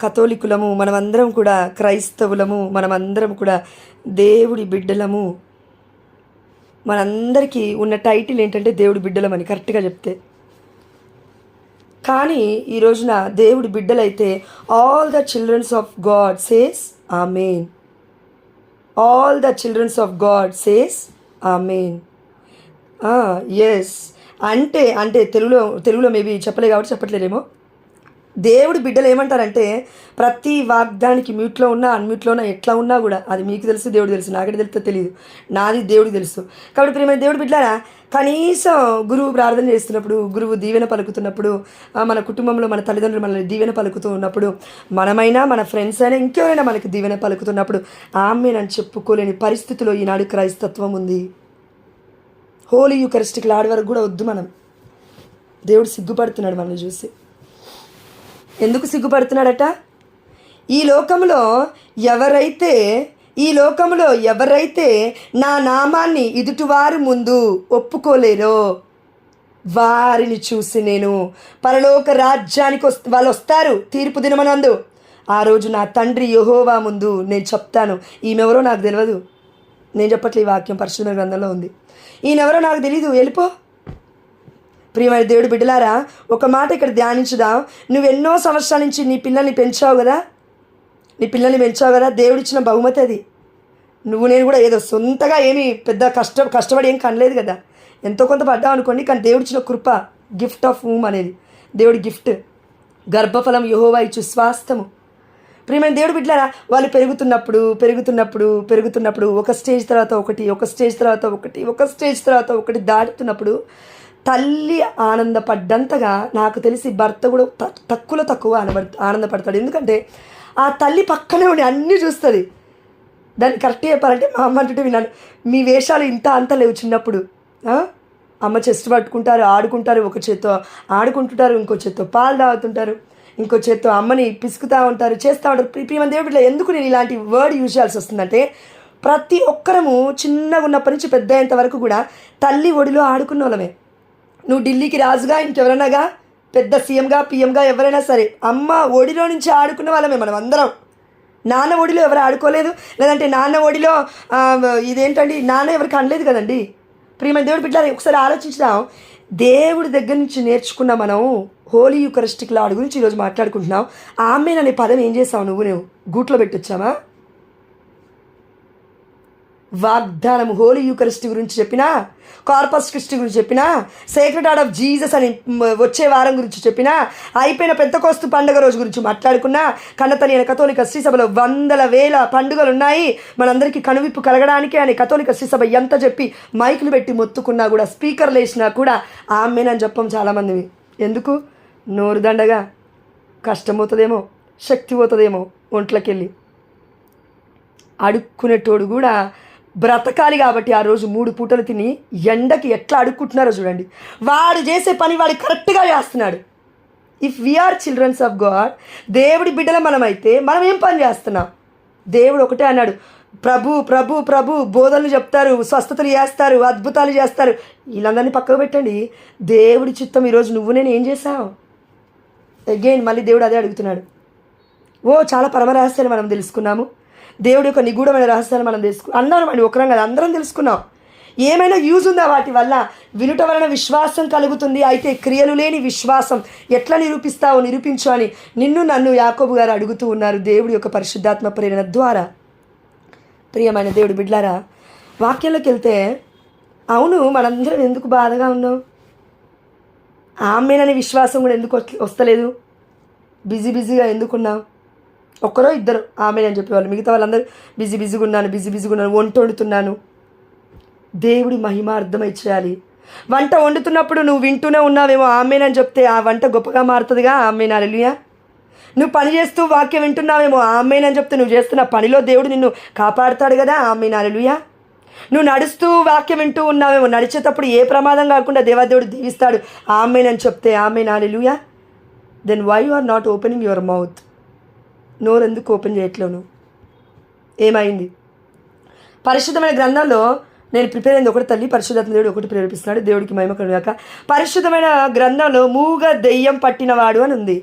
కథోలికులము, మనమందరం కూడా క్రైస్తవులము, మనమందరం కూడా దేవుడి బిడ్డలము. మనందరికీ ఉన్న టైటిల్ ఏంటంటే దేవుడి బిడ్డలమని కరెక్ట్గా చెప్తే. కానీ ఈ రోజున దేవుడి బిడ్డలైతే all the childrens of God says amen. All the childrens of God says amen. Yes అంటే తెలుగులో మేబీ చెప్పలే కాబట్టి చెప్పట్లేదేమో. దేవుడి బిడ్డలు ఏమంటారంటే ప్రతి వాగ్దానికి మ్యూట్లో ఉన్నా అన్మ్యూట్లో ఉన్నా ఎట్లా ఉన్నా కూడా అది మీకు తెలుసు, దేవుడు తెలుసు, నాకంటే తెలుస్తో తెలియదు, నాది దేవుడికి తెలుసు. కాబట్టి ప్రియమైన దేవుడి బిడ్డలారా, కనీసం గురువు ప్రార్థన చేస్తున్నప్పుడు, గురువు దీవెన పలుకుతున్నప్పుడు, మన కుటుంబంలో మన తల్లిదండ్రులు మనల్ని దీవెన పలుకుతూ ఉన్నప్పుడు, మనమైనా మన ఫ్రెండ్స్ అయినా ఇంకెవరైనా మనకి దీవెన పలుకుతున్నప్పుడు ఆమేన్ చెప్పుకోలేని పరిస్థితిలో ఈనాడు క్రైస్తత్వం ఉంది. హోలీ యూకరిస్టిక్ ఆడి వరకు కూడా వద్దు మనం. దేవుడు సిగ్గుపడుతున్నాడు మనల్ని చూసి. ఎందుకు సిగ్గుపడుతున్నాడట? ఈ లోకంలో ఎవరైతే నా నామాన్ని ఎదుటివారి ముందు ఒప్పుకోలేరో వారిని చూసి నేను పరలోక రాజ్యానికి వాళ్ళు వస్తారు తీర్పు దినమనందు. ఆ రోజు నా తండ్రి యెహోవా ముందు నేను చెప్తాను, ఈమెవరో నాకు తెలియదు. నేను చెప్పట్లే, ఈ వాక్యం పరిశుద్ధ గ్రంథంలో ఉంది. ఈయనెవరో నాకు తెలీదు, వెళ్ళిపో. ప్రియమైన దేవుడి బిడ్డలారా, ఒక మాట ఇక్కడ ధ్యానించుదాం. నువ్వెన్నో సంవత్సరాల నుంచి నీ పిల్లల్ని పెంచావు కదా, దేవుడిచ్చిన బహుమతి అది. నేను కూడా ఏదో సొంతగా ఏమీ పెద్ద కష్టపడి ఏం కనలేదు కదా, ఎంతో కొంత పడ్డావు అనుకోండి. కానీ దేవుడిచ్చిన కృప, గిఫ్ట్ ఆఫ్ హూమ్ అనేది దేవుడి గిఫ్ట్. గర్భఫలం యెహోవా ఇచ్చు స్వాస్థ్యము. ప్రియమైన దేవుడి బిడ్డలారా, వాళ్ళు పెరుగుతున్నప్పుడు ఒక స్టేజ్ తర్వాత ఒకటి దాటుతున్నప్పుడు తల్లి ఆనందపడ్డంతగా నాకు తెలిసి భర్త కూడా తక్కువ ఆనందపడతాడు. ఎందుకంటే ఆ తల్లి పక్కనే ఉండి అన్నీ చూస్తుంది. దాన్ని కరెక్ట్గా చెప్పాలంటే మా అమ్మ అంటుంటే విన్నాను, మీ వేషాలు ఇంత అంత లేవు. చిన్నప్పుడు అమ్మ చెస్ట్ పట్టుకుంటారు, ఆడుకుంటారు, ఒక చేత్తో ఆడుకుంటుంటారు, ఇంకో చేత్తో పాలు తాగుతుంటారు, ఇంకో చేత్తో అమ్మని పిసుకుతూ ఉంటారు, చేస్తూ ఉంటారు. ప్రియమైన దేవుడిలో ఎందుకు నేను ఇలాంటి వర్డ్ యూజ్ చేయాల్సి వస్తుందంటే, ప్రతి ఒక్కరము చిన్నగా ఉన్నప్పటి నుంచి పెద్ద అయ్యేంత వరకు కూడా తల్లి ఒడిలో ఆడుకున్న వాళ్ళమే. నువ్వు ఢిల్లీకి రాజుగా, ఇంకెవరైనాగా, పెద్ద సీఎంగా, పిఎంగా, ఎవరైనా సరే అమ్మ ఒడిలో నుంచి ఆడుకున్న వాళ్ళమే మనం అందరం. నాన్న ఒడిలో ఎవరు ఆడుకోలేదు, లేదంటే నాన్న ఒడిలో ఇదేంటండి నాన్న ఎవరికి అనలేదు కదండి. ప్రియమైన దేవుడి బిడ్డలారా, ఒకసారి ఆలోచించుదాం. దేవుడి దగ్గర నుంచి నేర్చుకున్న మనం హోలీ యూకరిస్టిక్ లార్డ్ గురించి ఈరోజు మాట్లాడుకుంటున్నాం. ఆమేన్ అనే పదం ఏం చేసావు నువ్వు గూట్లో పెట్టొచ్చామా? వాగ్దానం హోలీ యూకరిస్టి గురించి చెప్పినా, కార్పస్ క్రిస్టి గురించి చెప్పినా, సేక్రెడ్ హార్ట్ ఆఫ్ జీసస్ అని వచ్చే వారం గురించి చెప్పినా, అయిపోయిన పెంతెకోస్తు పండుగ రోజు గురించి మాట్లాడుకున్నా, కన్నతల్లి అయిన కథోలిక శ్రీసభలో వందల వేల పండుగలు ఉన్నాయి, మనందరికీ కనువిప్పు కలగడానికి అని కథోలిక శ్రీసభ ఎంత చెప్పి మైకులు పెట్టి మొత్తుకున్నా కూడా, స్పీకర్లు వేసినా కూడా ఆమేన్ అని చెప్పం చాలామంది. ఎందుకు? నోరు దండగా, కష్టమవుతుందేమో, శక్తి పోతుందేమో ఒంట్లోకెళ్ళి. అడుక్కునేటోడు కూడా బ్రతకాలి కాబట్టి ఆ రోజు 3 పూటలు తిని ఎండకి ఎట్లా అడుక్కుంటున్నారో చూడండి. వాడు చేసే పని వాడు కరెక్ట్గా చేస్తున్నాడు. If we are children of God, దేవుడి బిడ్డల మనమైతే మనం ఏం పని చేస్తున్నాం? దేవుడు ఒకటే అన్నాడు, ప్రభు ప్రభు ప్రభు బోధనలు చెప్తారు, స్వస్థతలు చేస్తారు, అద్భుతాలు చేస్తారు. వీళ్ళందరినీ పక్కకు పెట్టండి. దేవుడి చిత్తం ఈరోజు నేను ఏం చేశావు? అగైన్ మళ్ళీ దేవుడు అదే అడుగుతున్నాడు. చాలా పరమ రహస్యాలు మనం తెలుసుకున్నాము, దేవుడి యొక్క నిగూఢమైన రహస్యాలు మనం అన్నాను అండి, ఒకరం కదా, అందరం తెలుసుకున్నాం. ఏమైనా యూజ్ ఉందా వాటి వల్ల? వినుట వలన విశ్వాసం కలుగుతుంది, అయితే క్రియలు లేని విశ్వాసం ఎట్లా నిరూపిస్తావో నిరూపించు అని నన్ను యాకోబు గారు అడుగుతూ ఉన్నారు దేవుడి యొక్క పరిశుద్ధాత్మ ప్రేరణ ద్వారా. ప్రియమైన దేవుడి బిడ్డలారా, వాక్యంలోకి వెళ్తే అవును మనందరం ఎందుకు బాధగా ఉన్నాం? ఆమేననే విశ్వాసం కూడా ఎందుకు వస్తలేదు? బిజీగా ఎందుకున్నాం? ఒక్కరో ఇద్దరు ఆమేన్ అని చెప్పేవాళ్ళు, మిగతా వాళ్ళందరూ బిజీగా ఉన్నాను, వంట వండుతున్నాను. దేవుడి మహిమ అర్థమై చేయాలి. వంట వండుతున్నప్పుడు నువ్వు వింటూనే ఉన్నావేమో ఆమేన్ అని చెప్తే ఆ వంట గొప్పగా మారుతుందిగా. ఆమేన్ హల్లెలూయా. నువ్వు పని చేస్తూ వాక్యం వింటున్నావేమో ఆమేన్ అని చెప్తే నువ్వు చేస్తున్న పనిలో దేవుడు నిన్ను కాపాడుతాడు కదా. ఆమేన్ హల్లెలూయా. నువ్వు నడుస్తూ వాక్యం వింటూ ఉన్నావేమో, నడిచేటప్పుడు ఏ ప్రమాదం కాకుండా దేవాదేవుడు దీవిస్తాడు ఆమేన్ అని చెప్తే amen hallelujah. Then why you are not opening your mouth? నోరు ఎందుకు ఓపెన్ చేయట్లేవు నువ్వు? ఏమైంది? పరిశుద్ధమైన గ్రంథంలో నేను ప్రిపేర్ అయింది ఒకటి, తల్లి పరిశుద్ధాత్మ దేవుడు ఒకటి ప్రేరేపిస్తున్నాడు, దేవుడికి మహిమ కలుగాక. పరిశుద్ధమైన గ్రంథంలో మూగ దెయ్యం పట్టినవాడు అని ఉంది.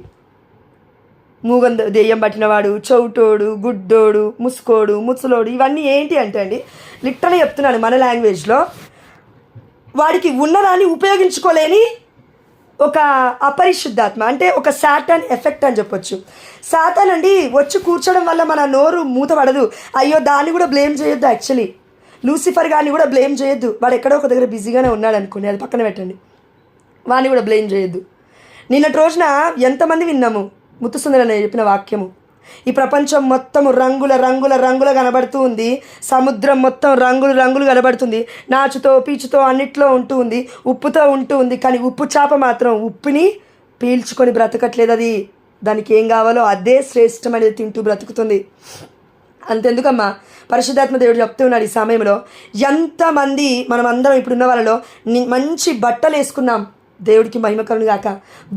దెయ్యం పట్టినవాడు, చౌటోడు, గుడ్డోడు, ముసుకోడు, ముసలోడు, ఇవన్నీ ఏంటి అంటే అండి, లిటరల్లీ చెప్తున్నాను మన లాంగ్వేజ్లో, వాడికి ఉన్నదాన్ని ఉపయోగించుకోలేని ఒక అపరిశుద్ధాత్మ, అంటే ఒక సాటాన్ ఎఫెక్ట్ అని చెప్పొచ్చు. సాతాన్ అండి వచ్చి కూర్చోడం వల్ల మన నోరు మూతపడదు. అయ్యో దాన్ని కూడా బ్లేమ్ చేయొద్దు. యాక్చువల్లీ లూసిఫర్ గారిని కూడా బ్లేమ్ చేయొద్దు. వాడు ఎక్కడో ఒక దగ్గర బిజీగానే ఉన్నాడు అనుకోండి, అది పక్కన పెట్టండి, వాడిని కూడా బ్లేమ్ చేయొద్దు. నిన్నటి రోజున ఎంతమంది విన్నాము ముత్తుసుందరని చెప్పిన వాక్యము, ఈ ప్రపంచం మొత్తం రంగుల రంగుల రంగుల కనబడుతూ ఉంది, సముద్రం మొత్తం రంగులు రంగులు కనబడుతుంది, నాచుతో పీచుతో అన్నిట్లో ఉంటూ ఉంది, ఉప్పుతో ఉంటూ ఉంది. కానీ ఉప్పు చేప మాత్రం ఉప్పుని పీల్చుకొని బ్రతకట్లేదు. అది దానికి ఏం కావాలో అదే శ్రేష్టమైనది తింటూ బ్రతుకుతుంది. అంతెందుకమ్మా, పరిశుద్ధాత్మ దేవుడు చెప్తూ ఉన్నాడు ఈ సమయంలో, ఎంతమంది మనం అందరం ఇప్పుడున్న వాళ్ళలో మంచి బట్టలు వేసుకున్నాం, దేవుడికి మహిమ కలుగును గాక.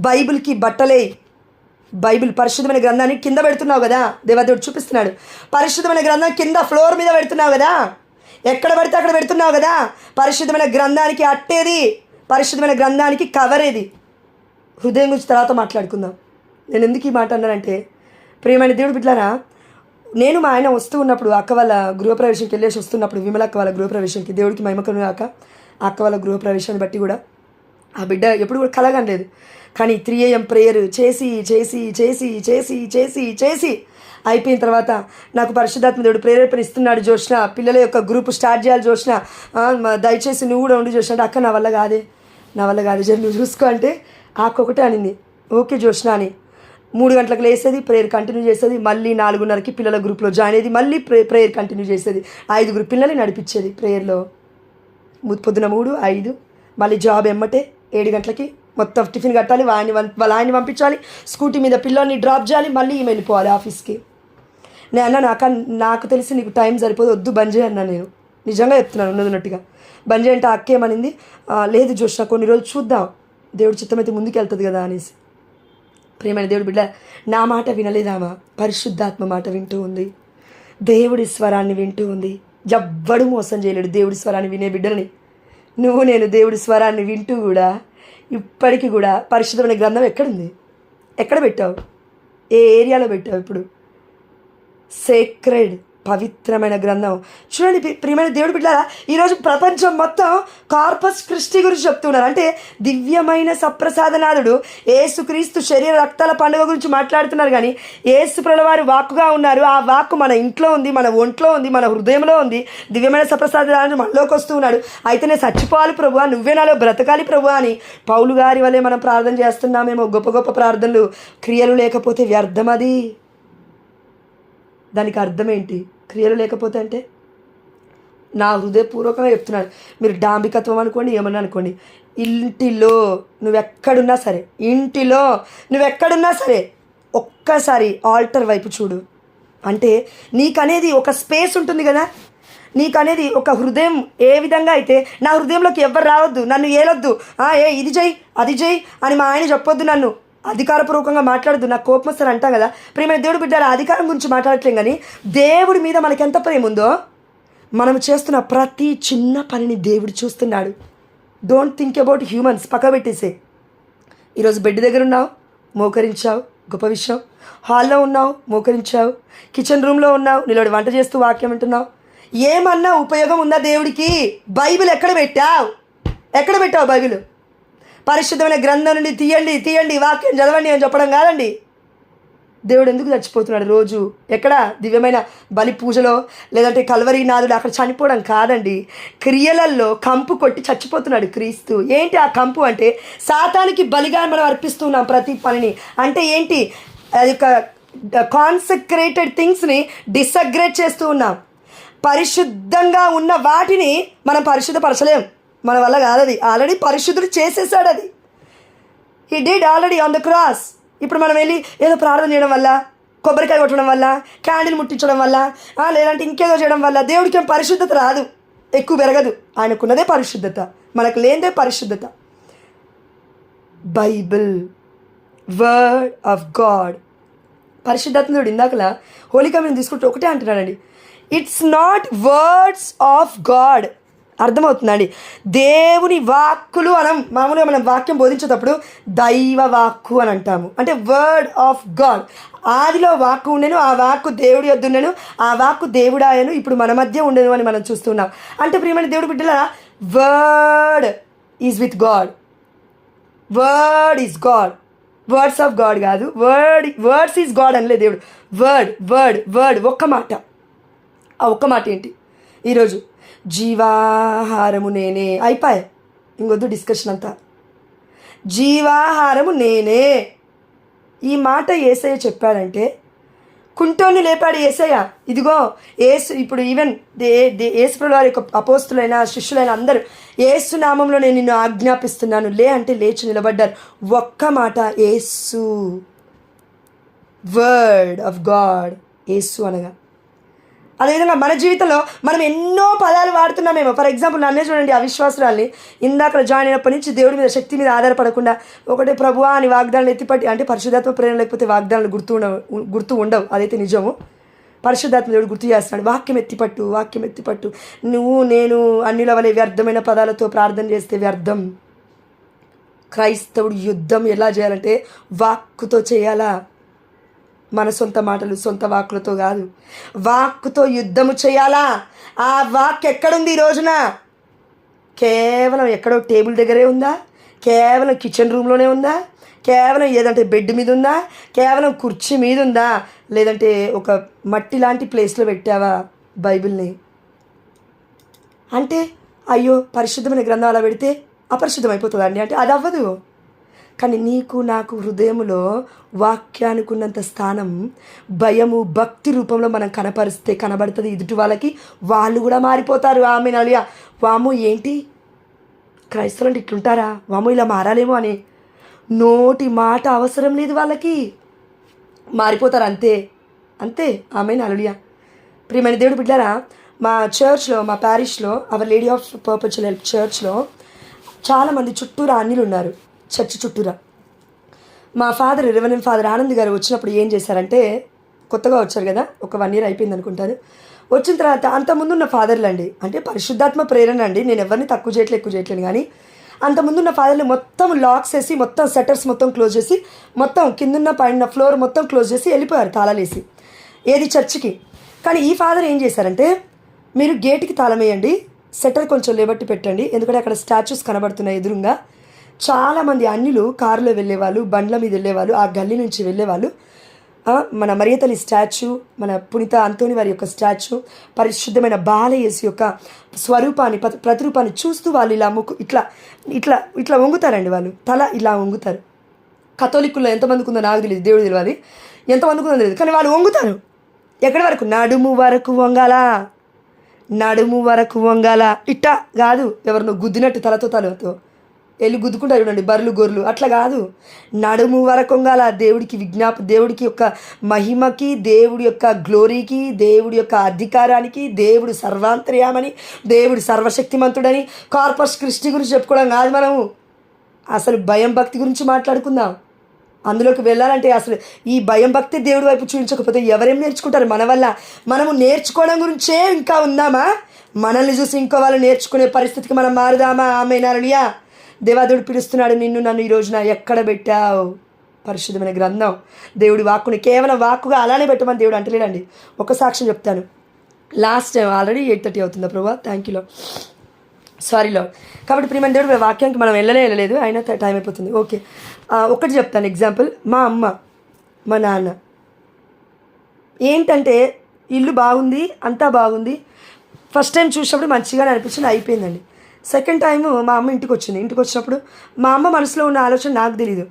బైబిల్కి బట్టలే, బైబిల్ పరిశుద్ధమైన గ్రంథాన్ని కింద పెడుతున్నావు కదా, దేవదేవుడు చూపిస్తున్నాడు. పరిశుద్ధమైన గ్రంథం కింద ఫ్లోర్ మీద పెడుతున్నావు కదా, ఎక్కడ పడితే అక్కడ పెడుతున్నావు కదా. పరిశుద్ధమైన గ్రంథానికి అట్టేది, పరిశుద్ధమైన గ్రంథానికి కవరేది. హృదయం గురించి తర్వాత మాట్లాడుకుందాం. నేను ఎందుకు ఈ మాట అన్నానంటే, ప్రియమైన దేవుడు బిడ్డలారా, నేను మా ఆయన వస్తూ ఉన్నప్పుడు అక్క వాళ్ళ గృహప్రవేశంకి వెళ్ళేసి వస్తున్నప్పుడు, విమలక్క వాళ్ళ గృహప్రవేశంకి, దేవుడికి మహిమకను కాక, అక్క వాళ్ళ గృహప్రవేశాన్ని బట్టి కూడా ఆ బిడ్డ ఎప్పుడు కూడా కలగనలేదు. కానీ 3 AM ప్రేయర్ చేసి చేసి చేసి చేసి చేసి చేసి అయిపోయిన తర్వాత నాకు పరిశుద్ధాత్మ దేవుడు ప్రేరేపణ ఇస్తున్నాడు, జోష్న పిల్లల యొక్క గ్రూప్ స్టార్ట్ చేయాలి, జోష్న దయచేసి నువ్వు కూడా ఉండి జోష్న అంటే, అక్క నా వల్ల కాదే జరి నువ్వు చూసుకో అంటే ఆకొకటే అనింది. ఓకే జోష్న అని 3 గంటలకు లేసేది, ప్రేయర్ కంటిన్యూ చేసేది, మళ్ళీ 4:30కి పిల్లల గ్రూప్లో జాయిన్ అయ్యేది, మళ్ళీ ప్రేయర్ కంటిన్యూ చేసేది, 5 పిల్లల్ని నడిపించేది ప్రేయర్లో. పొద్దున 3, 5, మళ్ళీ జాబ్ ఎమ్మటే 7 గంటలకి మొత్తం టిఫిన్ కట్టాలి, వాళ్ళ ఆయన్ని పంపించాలి, స్కూటీ మీద పిల్లల్ని డ్రాప్ చేయాలి, మళ్ళీ ఈమె వెళ్ళిపోవాలి ఆఫీస్కి. నేను అన్నా, నాకు తెలిసి నీకు టైం సరిపోదు, వద్దు బంద్ చేయన్నా. నేను నిజంగా చెప్తున్నాను ఉన్నట్టుగా. బంద్ చేయంటే అక్కేమనింది, లేదు జోష్న కొన్ని రోజులు చూద్దాం, దేవుడి చిత్తమైతే ముందుకు వెళ్తుంది కదా అనేసి. ప్రియమైన దేవుడి బిడ్డ, నా మాట వినలేదామా? పరిశుద్ధాత్మ మాట వింటూ ఉంది, దేవుడి స్వరాన్ని వింటూ ఉంది. ఎవ్వడు మోసం చేయలేడు దేవుడి స్వరాన్ని వినే బిడ్డలని. నువ్వు నేను దేవుడి స్వరాన్ని వింటూ కూడా ఇప్పటికీ కూడా పరిశుద్ధమైన గ్రంథం ఎక్కడుంది? ఎక్కడ పెట్టావు? ఏ ఏరియాలో పెట్టావు? ఇప్పుడు సేక్రెడ్ పవిత్రమైన గ్రంథం చూడండి. ప్రియమైన దేవుడి బిడ్డలారా, ఈరోజు ప్రపంచం మొత్తం కార్పస్ క్రిస్టి గురించి చెప్తున్నారు. అంటే దివ్యమైన సప్రసాదనాథుడు యేసుక్రీస్తు శరీర రక్తాల పండుగ గురించి మాట్లాడుతున్నారు. కానీ యేసు ప్రభువారు వాక్కుగా ఉన్నారు. ఆ వాక్కు మన ఇంట్లో ఉంది, మన ఒంట్లో ఉంది, మన హృదయంలో ఉంది. దివ్యమైన సప్రసాదనాథుడు మనలోకి వస్తూ ఉన్నాడు. అయితే నేను చచ్చిపోవాలి ప్రభువా, నువ్వే నాలో బ్రతకాలి ప్రభువా అని పౌలు గారి వలె మనం ప్రార్థన చేస్తున్నామేమో. గొప్ప గొప్ప ప్రార్థనలు, క్రియలు లేకపోతే వ్యర్థం. అది దానికి అర్థం ఏంటి? క్రియలు లేకపోతే అంటే, నా హృదయపూర్వకంగా చెప్తున్నాను, మీరు డాంబికత్వం అనుకోండి, ఏమన్నా అనుకోండి, ఇంటిలో నువ్వెక్కడున్నా సరే ఒక్కసారి ఆల్టర్ వైపు చూడు. అంటే నీకనేది ఒక స్పేస్ ఉంటుంది కదా, నీకనేది ఒక హృదయం. ఏ విధంగా అయితే నా హృదయంలోకి ఎవ్వరు రావద్దు, నన్ను ఏలొద్దు, ఇది చెయ్యి అది చెయ్యి అని మా ఆయన చెప్పొద్దు, నన్ను అధికారపూర్వకంగా మాట్లాడద్దు, నాకు కోపం వస్తారు అంటాం కదా. ప్రియమైన దేవుడు బిడ్డల అధికారం గురించి మాట్లాడట్లేం. కానీ దేవుడి మీద మనకి ఎంత ప్రేమ ఉందో, మనం చేస్తున్న ప్రతి చిన్న పనిని దేవుడు చూస్తున్నాడు. డోంట్ థింక్ అబౌట్ హ్యూమన్స్, పక్క పెట్టేసే. ఈరోజు బెడ్ దగ్గర ఉన్నావు, మోకరించావు, గొప్ప విషయం. హాల్లో ఉన్నావు, మోకరించావు. కిచెన్ రూమ్లో ఉన్నావు, నిలబడి వంట చేస్తూ వాక్యం వింటున్నావు. ఏమన్నా ఉపయోగం ఉందా దేవుడికి? బైబిల్ ఎక్కడ పెట్టావు? బైబిల్ పరిశుద్ధమైన గ్రంథం నుండి తీయండి వాక్యం చదవండి అని చెప్పడం కాదండి. దేవుడు ఎందుకు చచ్చిపోతున్నాడు రోజు? ఎక్కడ? దివ్యమైన బలి పూజలో, లేదంటే కల్వరి నాదుడు అక్కడ చనిపోవడం కాదండి. క్రియలల్లో కంపు కొట్టి చచ్చిపోతున్నాడు క్రీస్తు. ఏంటి ఆ కంపు అంటే, సాతానికి బలిగా మనం అర్పిస్తున్నాం ప్రతి పనిని. అంటే ఏంటి? అది ఒక కాన్సక్రేటెడ్ థింగ్స్ని డిసగ్రేట్ చేస్తూ ఉన్నాం. పరిశుద్ధంగా ఉన్న వాటిని మనం పరిశుద్ధపరచలేం, మన వల్ల కాదు. అది ఆల్రెడీ పరిశుద్ధుడు చేసేసాడు. అది he did already on the cross. ఇప్పుడు మనం వెళ్ళి ఏదో ప్రార్థన చేయడం వల్ల, కొబ్బరికాయ కొట్టడం వల్ల, క్యాండిల్ ముట్టించడం వల్ల, లేదంటే ఇంకేదో చేయడం వల్ల దేవుడికి ఏం పరిశుద్ధత రాదు, ఎక్కువ పెరగదు. ఆయనకున్నదే పరిశుద్ధత, మనకు లేనిదే పరిశుద్ధత. బైబిల్ వర్డ్ ఆఫ్ గాడ్, పరిశుద్ధాత్ముడు ఇందాకలా హోలీ కమ్యూనియన్ తీసుకుంటూ ఒకటే అంటున్నాడండి, it's not words of God. అర్థమవుతుందండి? దేవుని వాక్కులు మామూలుగా మనం వాక్యం బోధించేటప్పుడు దైవ వాక్కు అని అంటాము, అంటే వర్డ్ ఆఫ్ గాడ్. ఆదిలో వాక్కు ఉండెను, ఆ వాక్కు దేవుడి యొద్ద ఉండెను, ఆ వాక్కు దేవుడాయను, ఇప్పుడు మన మధ్య ఉండెను అని మనం చూస్తున్నాం. అంటే ప్రియమైన దేవుడి బిడ్డల, word is with God, word is God, words of God కాదు, వర్డ్స్ ఈజ్ గాడ్ అనలే దేవుడు. వర్డ్ వర్డ్ వర్డ్ ఒక్క మాట. ఆ ఒక్క మాట ఏంటి? ఈరోజు జీవాహారము నేనే. అయిపోయా, ఇంకొద్దు డిస్కషన్ అంతా. జీవాహారము నేనే. ఈ మాట యేసయ్య చెప్పాడంటే కుంటోని లేపాడు యేసయ్య. ఇదిగో యేసు, ఇప్పుడు ఈవెన్ యేసుప్రభుల వారి యొక్క అపోస్తులైన శిష్యులైన అందరూ యేసు నామంలో నేను నిన్ను ఆజ్ఞాపిస్తున్నాను లే అంటే లేచి నిలబడ్డారు. ఒక్క మాట, యేసు, వర్డ్ ఆఫ్ గాడ్, యేసు అనగా. అదేవిధంగా మన జీవితంలో మనం ఎన్నో పదాలు వాడుతున్నామేమో. ఫర్ ఎగ్జాంపుల్ నన్నే చూడండి, అవిశ్వాసురాల్ని. ఇందాక జాయిన్ అయినప్పటి నుంచి దేవుడి మీద, శక్తి మీద ఆధారపడకుండా ఒకటే ప్రభువా అని వాగ్దానాలు ఎత్తిపట్టి, అంటే పరిశుద్ధాత్మ ప్రేరణ లేకపోతే వాగ్దానాలు గుర్తు ఉండవు, అదైతే నిజము. పరిశుద్ధాత్మ దేవుడు గుర్తు చేస్తున్నాడు. వాక్యం ఎత్తిపట్టు. నువ్వు నేను అన్నిల వలె వ్యర్థమైన పదాలతో ప్రార్థన చేస్తే వ్యర్థం. క్రైస్తవుడు యుద్ధం ఎలా చేయాలంటే వాక్కుతో చేయాలా. మన సొంత మాటలు, సొంత వాక్కులతో కాదు, వాక్కుతో యుద్ధము చేయాలా. ఆ వాక్ ఎక్కడుంది ఈ రోజున? కేవలం ఎక్కడో టేబుల్ దగ్గరే ఉందా? కేవలం కిచెన్ రూమ్లోనే ఉందా? కేవలం ఏదంటే బెడ్ మీద ఉందా? కేవలం కుర్చీ మీద ఉందా? లేదంటే ఒక మట్టి లాంటి ప్లేస్లో పెట్టావా బైబిల్ని? అంటే అయ్యో పరిశుద్ధమైన గ్రంథం అలా పెడితే అపరిశుద్ధం అయిపోతుందండి అంటే అది అవ్వదు. కానీ నీకు నాకు హృదయంలో వాక్యానుకున్నంత స్థానం భయము భక్తి రూపంలో మనం కనబడుతుంది ఎదుటి వాళ్ళకి. వాళ్ళు కూడా మారిపోతారు. ఆమె నలియా వాము ఏంటి క్రైస్తవులు అంటే ఇట్లుంటారా, వాము ఇలా మారాలేమో అని. నోటి మాట అవసరం లేదు వాళ్ళకి, మారిపోతారు అంతే. ఆమె నలుయా. ప్రియమైన దేవుడు బిడ్డారా, మా చర్చ్లో, మా ప్యారిష్లో, hour lady of perpetual help చర్చ్లో చాలామంది చుట్టూరా అన్యులు ఉన్నారు. చర్చి చుట్టూరా మా ఫాదర్, రెవరెండ్ ఫాదర్ ఆనంద్ గారు వచ్చినప్పుడు ఏం చేశారంటే, కొత్తగా వచ్చారు కదా, ఒక 1 year అయిపోయింది అనుకుంటారు. వచ్చిన తర్వాత అంతకుముందున్న ఫాదర్లు అండి, అంటే పరిశుద్ధాత్మ ప్రేరణ అండి, నేను ఎవరిని తక్కువ చేయట్లేదు ఎక్కువ చేయట్లేను, కానీ అంతకుముందున్న ఫాదర్లు మొత్తం లాక్స్ వేసి, మొత్తం షట్టర్స్ మొత్తం క్లోజ్ చేసి, మొత్తం కిందున్న పైన ఫ్లోర్ మొత్తం క్లోజ్ చేసి వెళ్ళిపోయారు తాళాలేసి. ఏది చర్చికి. కానీ ఈ ఫాదర్ ఏం చేశారంటే, మీరు గేట్కి తాళం వేయండి, షట్టర్ కొంచెం లేబట్టి పెట్టండి, ఎందుకంటే అక్కడ స్టాచ్యూస్ కనబడుతున్నాయి ఎదురుగా. చాలామంది అన్యులు కారులో వెళ్ళేవాళ్ళు, బండ్ల మీద వెళ్ళేవాళ్ళు, ఆ గల్లీ నుంచి వెళ్ళేవాళ్ళు. మన మరియతల్లి స్టాచ్యూ, మన పునీత అంతోని వారి యొక్క స్టాచ్యూ, పరిశుద్ధమైన బాలయేసు యొక్క స్వరూపాన్ని, ప్రతిరూపాన్ని చూస్తూ వాళ్ళు ఇలా ఇట్లా ఇట్లా ఇట్లా వంగుతారండి. వాళ్ళు తల ఇలా వంగుతారు. కథోలిక్కుల్లో ఎంతమందికి ఉందో నాకు తెలియదు, దేవుడు తెలియాలి ఎంతమందికి ఉందో తెలియదు, కానీ వాళ్ళు వంగుతారు. ఎక్కడి వరకు? నడుము వరకు వంగాల. ఇట్టా కాదు, ఎవరినో గుద్దినట్టు తలతో వెళ్ళి గుద్దుకుంటారు చూడండి, బర్రెలు గొర్రెలు, అట్లా కాదు. నడుము వరకు వంగాల. దేవుడికి యొక్క మహిమకి, దేవుడి యొక్క గ్లోరీకి, దేవుడి యొక్క అధికారానికి, దేవుడు సర్వాంతర్యామని, దేవుడు సర్వశక్తిమంతుడని, కార్పస్ క్రిస్టి గురించి చెప్పుకోవడం కాదు. మనము అసలు భయం భక్తి గురించి మాట్లాడుకుందాం. అందులోకి వెళ్ళాలంటే అసలు ఈ భయం భక్తి దేవుడి వైపు చూపించకపోతే ఎవరేం నేర్చుకుంటారు మన వల్ల? మనము నేర్చుకోవడం గురించే ఇంకా ఉందామా? మనల్ని చూసి ఇంకో వాళ్ళు నేర్చుకునే పరిస్థితికి మనం మారుదామా? ఆమె నారనియా. దేవాదేవుడు పిలుస్తున్నాడు, నిన్ను నన్ను ఈ రోజున ఎక్కడ పెట్టావు? పరిశుద్ధమైన గ్రంథం, దేవుడి వాక్కుని కేవలం వాక్కుగా అలానే పెట్టమని దేవుడు అంటలేడండి. ఒక సాక్ష్యం చెప్తాను. లాస్ట్ టైం ఆల్రెడీ 8:30 అవుతుందా ప్రభా? థ్యాంక్ యూ లో, సారీ లో. కాబట్టి ప్రియమైన దేవుడు వాక్యానికి మనం వెళ్ళలేదు, అయినా టైం అయిపోతుంది. ఓకే, ఒకటి చెప్తాను ఎగ్జాంపుల్. మా అమ్మ, మా నాన్న ఏంటంటే ఇల్లు బాగుంది, అంతా బాగుంది. ఫస్ట్ టైం చూసినప్పుడు మంచిగానే అనిపించింది, అయిపోయిందండి. సెకండ్ టైము మా అమ్మ ఇంటికి వచ్చినప్పుడు మా అమ్మ మనసులో ఉన్న ఆలోచన నాకు తెలీదు.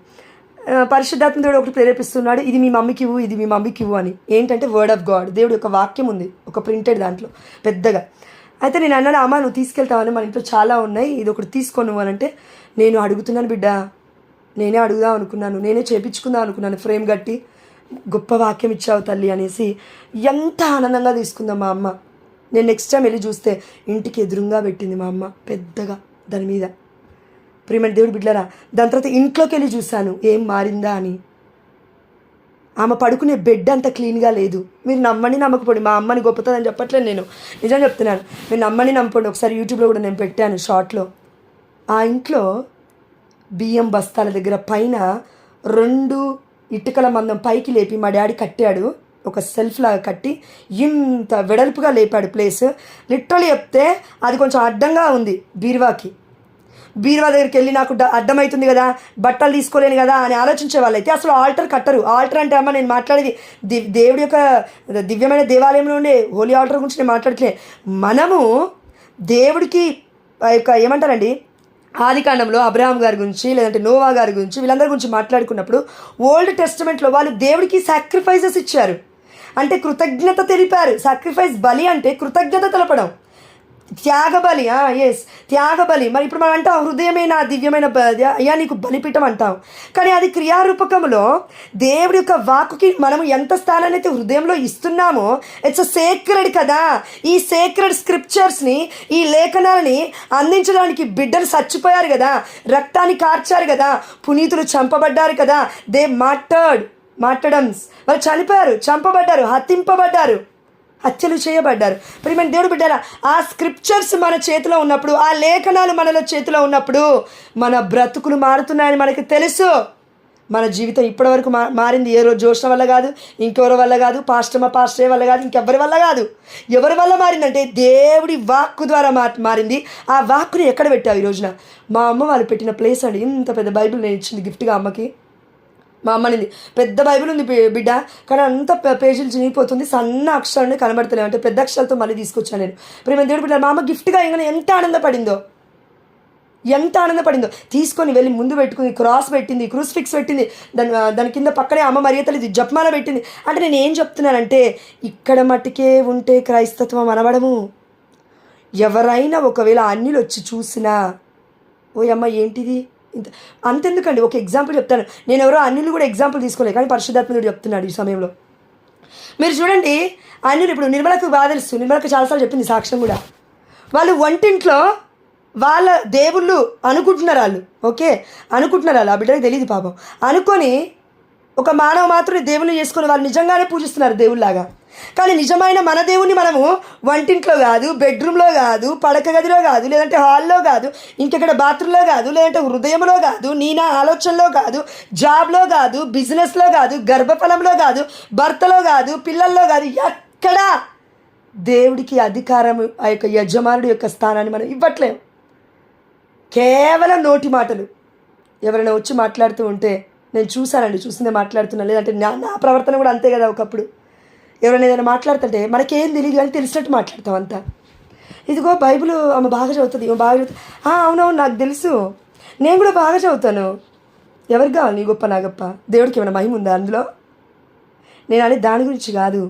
పరిశుద్ధాత్మ దేవుడు ఒకటి ప్రేరేపిస్తున్నాడు, ఇది మీ మమ్మీకి ఇవ్వు అని. ఏంటంటే వర్డ్ ఆఫ్ గాడ్, దేవుడు యొక్క వాక్యం ఉంది ఒక ప్రింటెడ్ దాంట్లో పెద్దగా. అయితే నేను అన్నాను, అమ్మ నువ్వు తీసుకెళ్తావని, మన ఇంట్లో చాలా ఉన్నాయి, ఇది ఒకటి తీసుకో నువ్వు అని. అంటే నేను అడుగుతున్నాను బిడ్డ, నేనే అడుగుదాం అనుకున్నాను, నేనే చేపించుకుందాం అనుకున్నాను, ఫ్రేమ్ కట్టి. గొప్ప వాక్యం ఇచ్చావు తల్లి అనేసి ఎంత ఆనందంగా తీసుకుందాం మా అమ్మ. నేను నెక్స్ట్ టైం వెళ్ళి చూస్తే ఇంటికి ఎదురుగా పెట్టింది మా అమ్మ పెద్దగా దాని మీద. ప్రియమైన దేవుడు బిడ్డలారా, దాని తర్వాత ఇంట్లోకి వెళ్ళి చూశాను ఏం మారిందా అని. ఆమె పడుకునే బెడ్ అంత క్లీన్గా లేదు. మీరు నమ్మని నమ్మకపోండి, మా అమ్మని గొప్పతని చెప్పట్లేదు, నేను నిజం చెప్తున్నాను. మీరు నమ్మని నమ్మకండి, ఒకసారి యూట్యూబ్లో కూడా నేను పెట్టాను షార్ట్లో. ఆ ఇంట్లో బియ్యం బస్తాల దగ్గర పైన 2 ఇటుకల మందం పైకి లేపి మా డాడీ కట్టాడు, ఒక సెల్ఫ్ లాగా కట్టి ఇంత వెడల్పుగా లేపాడు ప్లేస్. లిటరలీ చెప్తే అది కొంచెం అడ్డంగా ఉంది బీరువా దగ్గరికి వెళ్ళి నాకు అడ్డమవుతుంది కదా, బట్టలు తీసుకోలేను కదా అని ఆలోచించే వాళ్ళైతే అసలు ఆల్టర్ కట్టరు. ఆల్టర్ అంటే అమ్మ నేను మాట్లాడేది దేవుడి యొక్క దివ్యమైన దేవాలయంలో ఉండే హోలీ ఆల్టర్ గురించి నేను మాట్లాడట్లే. మనము దేవుడికి యొక్క ఏమంటారండి, ఆదికాండంలో అబ్రహాం గారి గురించి లేదంటే నోవా గారి గురించి వీళ్ళందరి గురించి మాట్లాడుకున్నప్పుడు ఓల్డ్ టెస్టమెంట్లో వాళ్ళు దేవుడికి సాక్రిఫైసెస్ ఇచ్చారు, అంటే కృతజ్ఞత తెలిపారు. సాక్రిఫైస్ బలి అంటే కృతజ్ఞత తెలపడం, త్యాగబలి. త్యాగబలి. మరి ఇప్పుడు మనం అంటాం హృదయమే నా దివ్యమైన అయ్యా నీకు బలిపీఠం అంటాం, కానీ అది క్రియారూపకంలో దేవుడి యొక్క వాక్కుకి మనం ఎంత స్థానాన్ని అయితే హృదయంలో ఇస్తున్నామో ఇట్స్ అ సేక్రెడ్ కదా. ఈ సేక్రెడ్ స్క్రిప్చర్స్ని, ఈ లేఖనాలని అందించడానికి బిడ్డలు చచ్చిపోయారు కదా, రక్తాన్ని కార్చారు కదా, పునీతులు చంపబడ్డారు కదా, దే మార్టర్డమ్స్, వాళ్ళు చనిపోయారు, చంపబడ్డారు, హత్యలు చేయబడ్డారు. ప్రియమైన దేవుడు బిడ్డారా, ఆ స్క్రిప్చర్స్ మన చేతిలో ఉన్నప్పుడు, ఆ లేఖనాలు మనలో చేతిలో ఉన్నప్పుడు మన బ్రతుకులు మారుతున్నాయని మనకి తెలుసు. మన జీవితం ఇప్పటివరకు మారింది ఏ రోజు జోష్ల వల్ల కాదు, ఇంకెవరి వల్ల కాదు, పాస్టర్ వల్ల కాదు, ఇంకెవ్వరి వల్ల కాదు. ఎవరి వల్ల మారిందంటే దేవుడి వాక్కు ద్వారా మారింది. ఆ వాక్కుని ఎక్కడ పెట్టావు ఈ రోజున? మా అమ్మ వాళ్ళు పెట్టిన ప్లేస్ అండి. ఇంత పెద్ద బైబిల్ నేను ఇచ్చింది గిఫ్ట్గా అమ్మకి. మా అమ్మనింది పెద్ద బైబిల్ ఉంది బిడ్డ, కానీ అంత పేజీలు చినిగిపోతుంది, సన్న అక్షరాలు కనబడతలేవు అంటే పెద్ద అక్షరాలతో మళ్ళీ తీసుకొచ్చాను నేను. ప్రేమ దేవుడు బిడ్డ, మా అమ్మ గిఫ్ట్గా ఇవ్వగానే ఎంత ఆనందపడిందో తీసుకొని వెళ్ళి ముందు పెట్టుకుంది, క్రాస్ పెట్టింది, క్రూసిఫిక్స్ పెట్టింది, దాని కింద పక్కనే అమ్మ మరియతలు జపమాల పెట్టింది. అంటే నేను ఏం చెప్తున్నానంటే ఇక్కడ మట్టుకే ఉంటే క్రైస్తత్వం అనబడము. ఎవరైనా ఒకవేళ అన్యులు వచ్చి చూసినా ఓ అమ్మ ఏంటిది ఇంత అంతెందుకండి. ఒక ఎగ్జాంపుల్ చెప్తాను. నేను ఎవరో అన్యులు కూడా ఎగ్జాంపుల్ తీసుకోలేదు, కానీ పరిశుద్ధాత్ముడు చెప్తున్నాడు ఈ సమయంలో. మీరు చూడండి, అన్యులు ఇప్పుడు నిర్మలకు బాగా తెలుసు, నిర్మలకు చాలాసార్లు చెప్పింది సాక్ష్యం కూడా. వాళ్ళు వంటింట్లో వాళ్ళ దేవుళ్ళు అనుకుంటున్నారు, వాళ్ళు ఆ బిడ్డకి తెలియదు పాపం. అనుకొని ఒక మానవ మాత్రం దేవుని చేసుకొని వాళ్ళు నిజంగానే పూజిస్తున్నారు దేవుళ్ళలాగా. కానీ నిజమైన మన దేవుని మనము వంటింట్లో కాదు, బెడ్రూమ్లో కాదు, పడక గదిలో కాదు, లేదంటే హాల్లో కాదు, ఇంకెక్కడ బాత్రూంలో కాదు, లేదంటే హృదయంలో కాదు, నా ఆలోచనలో కాదు, జాబ్లో కాదు, బిజినెస్లో కాదు, గర్భఫలంలో కాదు, భర్తలో కాదు, పిల్లల్లో కాదు, ఎక్కడ దేవుడికి అధికారం ఆ యొక్క యజమానుడి యొక్క స్థానాన్ని మనం ఇవ్వట్లేము. కేవలం నోటి మాటలు. ఎవరైనా వచ్చి మాట్లాడుతూ ఉంటే నేను చూసిందే మాట్లాడుతున్నాను, లేదంటే నా ప్రవర్తన కూడా అంతే కదా. ఒకప్పుడు ఎవరైనా ఏదైనా మాట్లాడుతుంటే మనకేం తెలియదు కానీ తెలిసినట్టు మాట్లాడతాం అంతా. ఇదిగో బైబిల్ ఆమె బాగా చదువుతుంది, అవునవును నాకు తెలుసు, నేను కూడా బాగా చదువుతాను. ఎవరికి కావాలి నీ గొప్ప నా గొప్ప? దేవుడికి ఏమైనా మహిమ ఉందా అందులో? నేను అనేది దాని గురించి కాదు.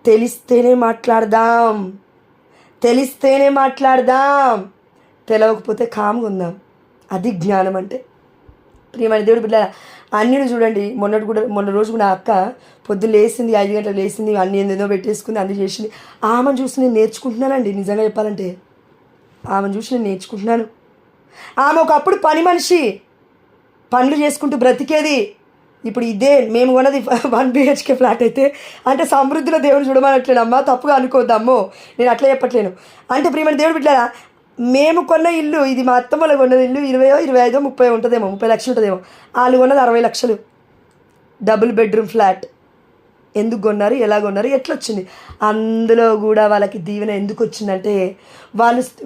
తెలిస్తేనే మాట్లాడదాం, తెలవకపోతే కామ్గా ఉందాం. అది జ్ఞానం అంటే. ప్రియమైన దేవుడు బిడ్డ, అన్నిడు చూడండి. మొన్న రోజు కూడా అక్క పొద్దున్న లేచింది, 5 గంటలకు లేచింది, అన్ని ఏదో పెట్టేసుకుంది, అన్ని చేసింది. ఆమెను చూసి నేను నేర్చుకుంటున్నానండి. నిజంగా చెప్పాలంటే ఆమెను చూసి నేను నేర్చుకుంటున్నాను. ఆమె ఒకప్పుడు పని మనిషి, పనులు చేసుకుంటూ బ్రతికేది. ఇప్పుడు ఇదే మేము కొన్నది 1 BHK ఫ్లాట్ అయితే అంటే సమృద్ధిలో దేవుడు చూడమనట్లేనమ్మా, తప్పుగా అనుకోవద్దమ్మో, నేను అట్లా చెప్పట్లేను. అంటే ప్రియమైన దేవుడు బిడ్డలారా, మేము కొన్న ఇల్లు, ఇది మా అత్తమ్మ వాళ్ళు కొన్నది ఇల్లు 20, 25, 30 ఉంటుందేమో, 30 లక్షలు ఉంటుందేమో. వాళ్ళు కొన్నది 60 లక్షలు డబుల్ బెడ్రూమ్ ఫ్లాట్. ఎందుకు కొన్నారు, ఎలా కొన్నారు, ఎట్లా వచ్చింది? అందులో కూడా వాళ్ళకి దీవెన ఎందుకు వచ్చిందంటే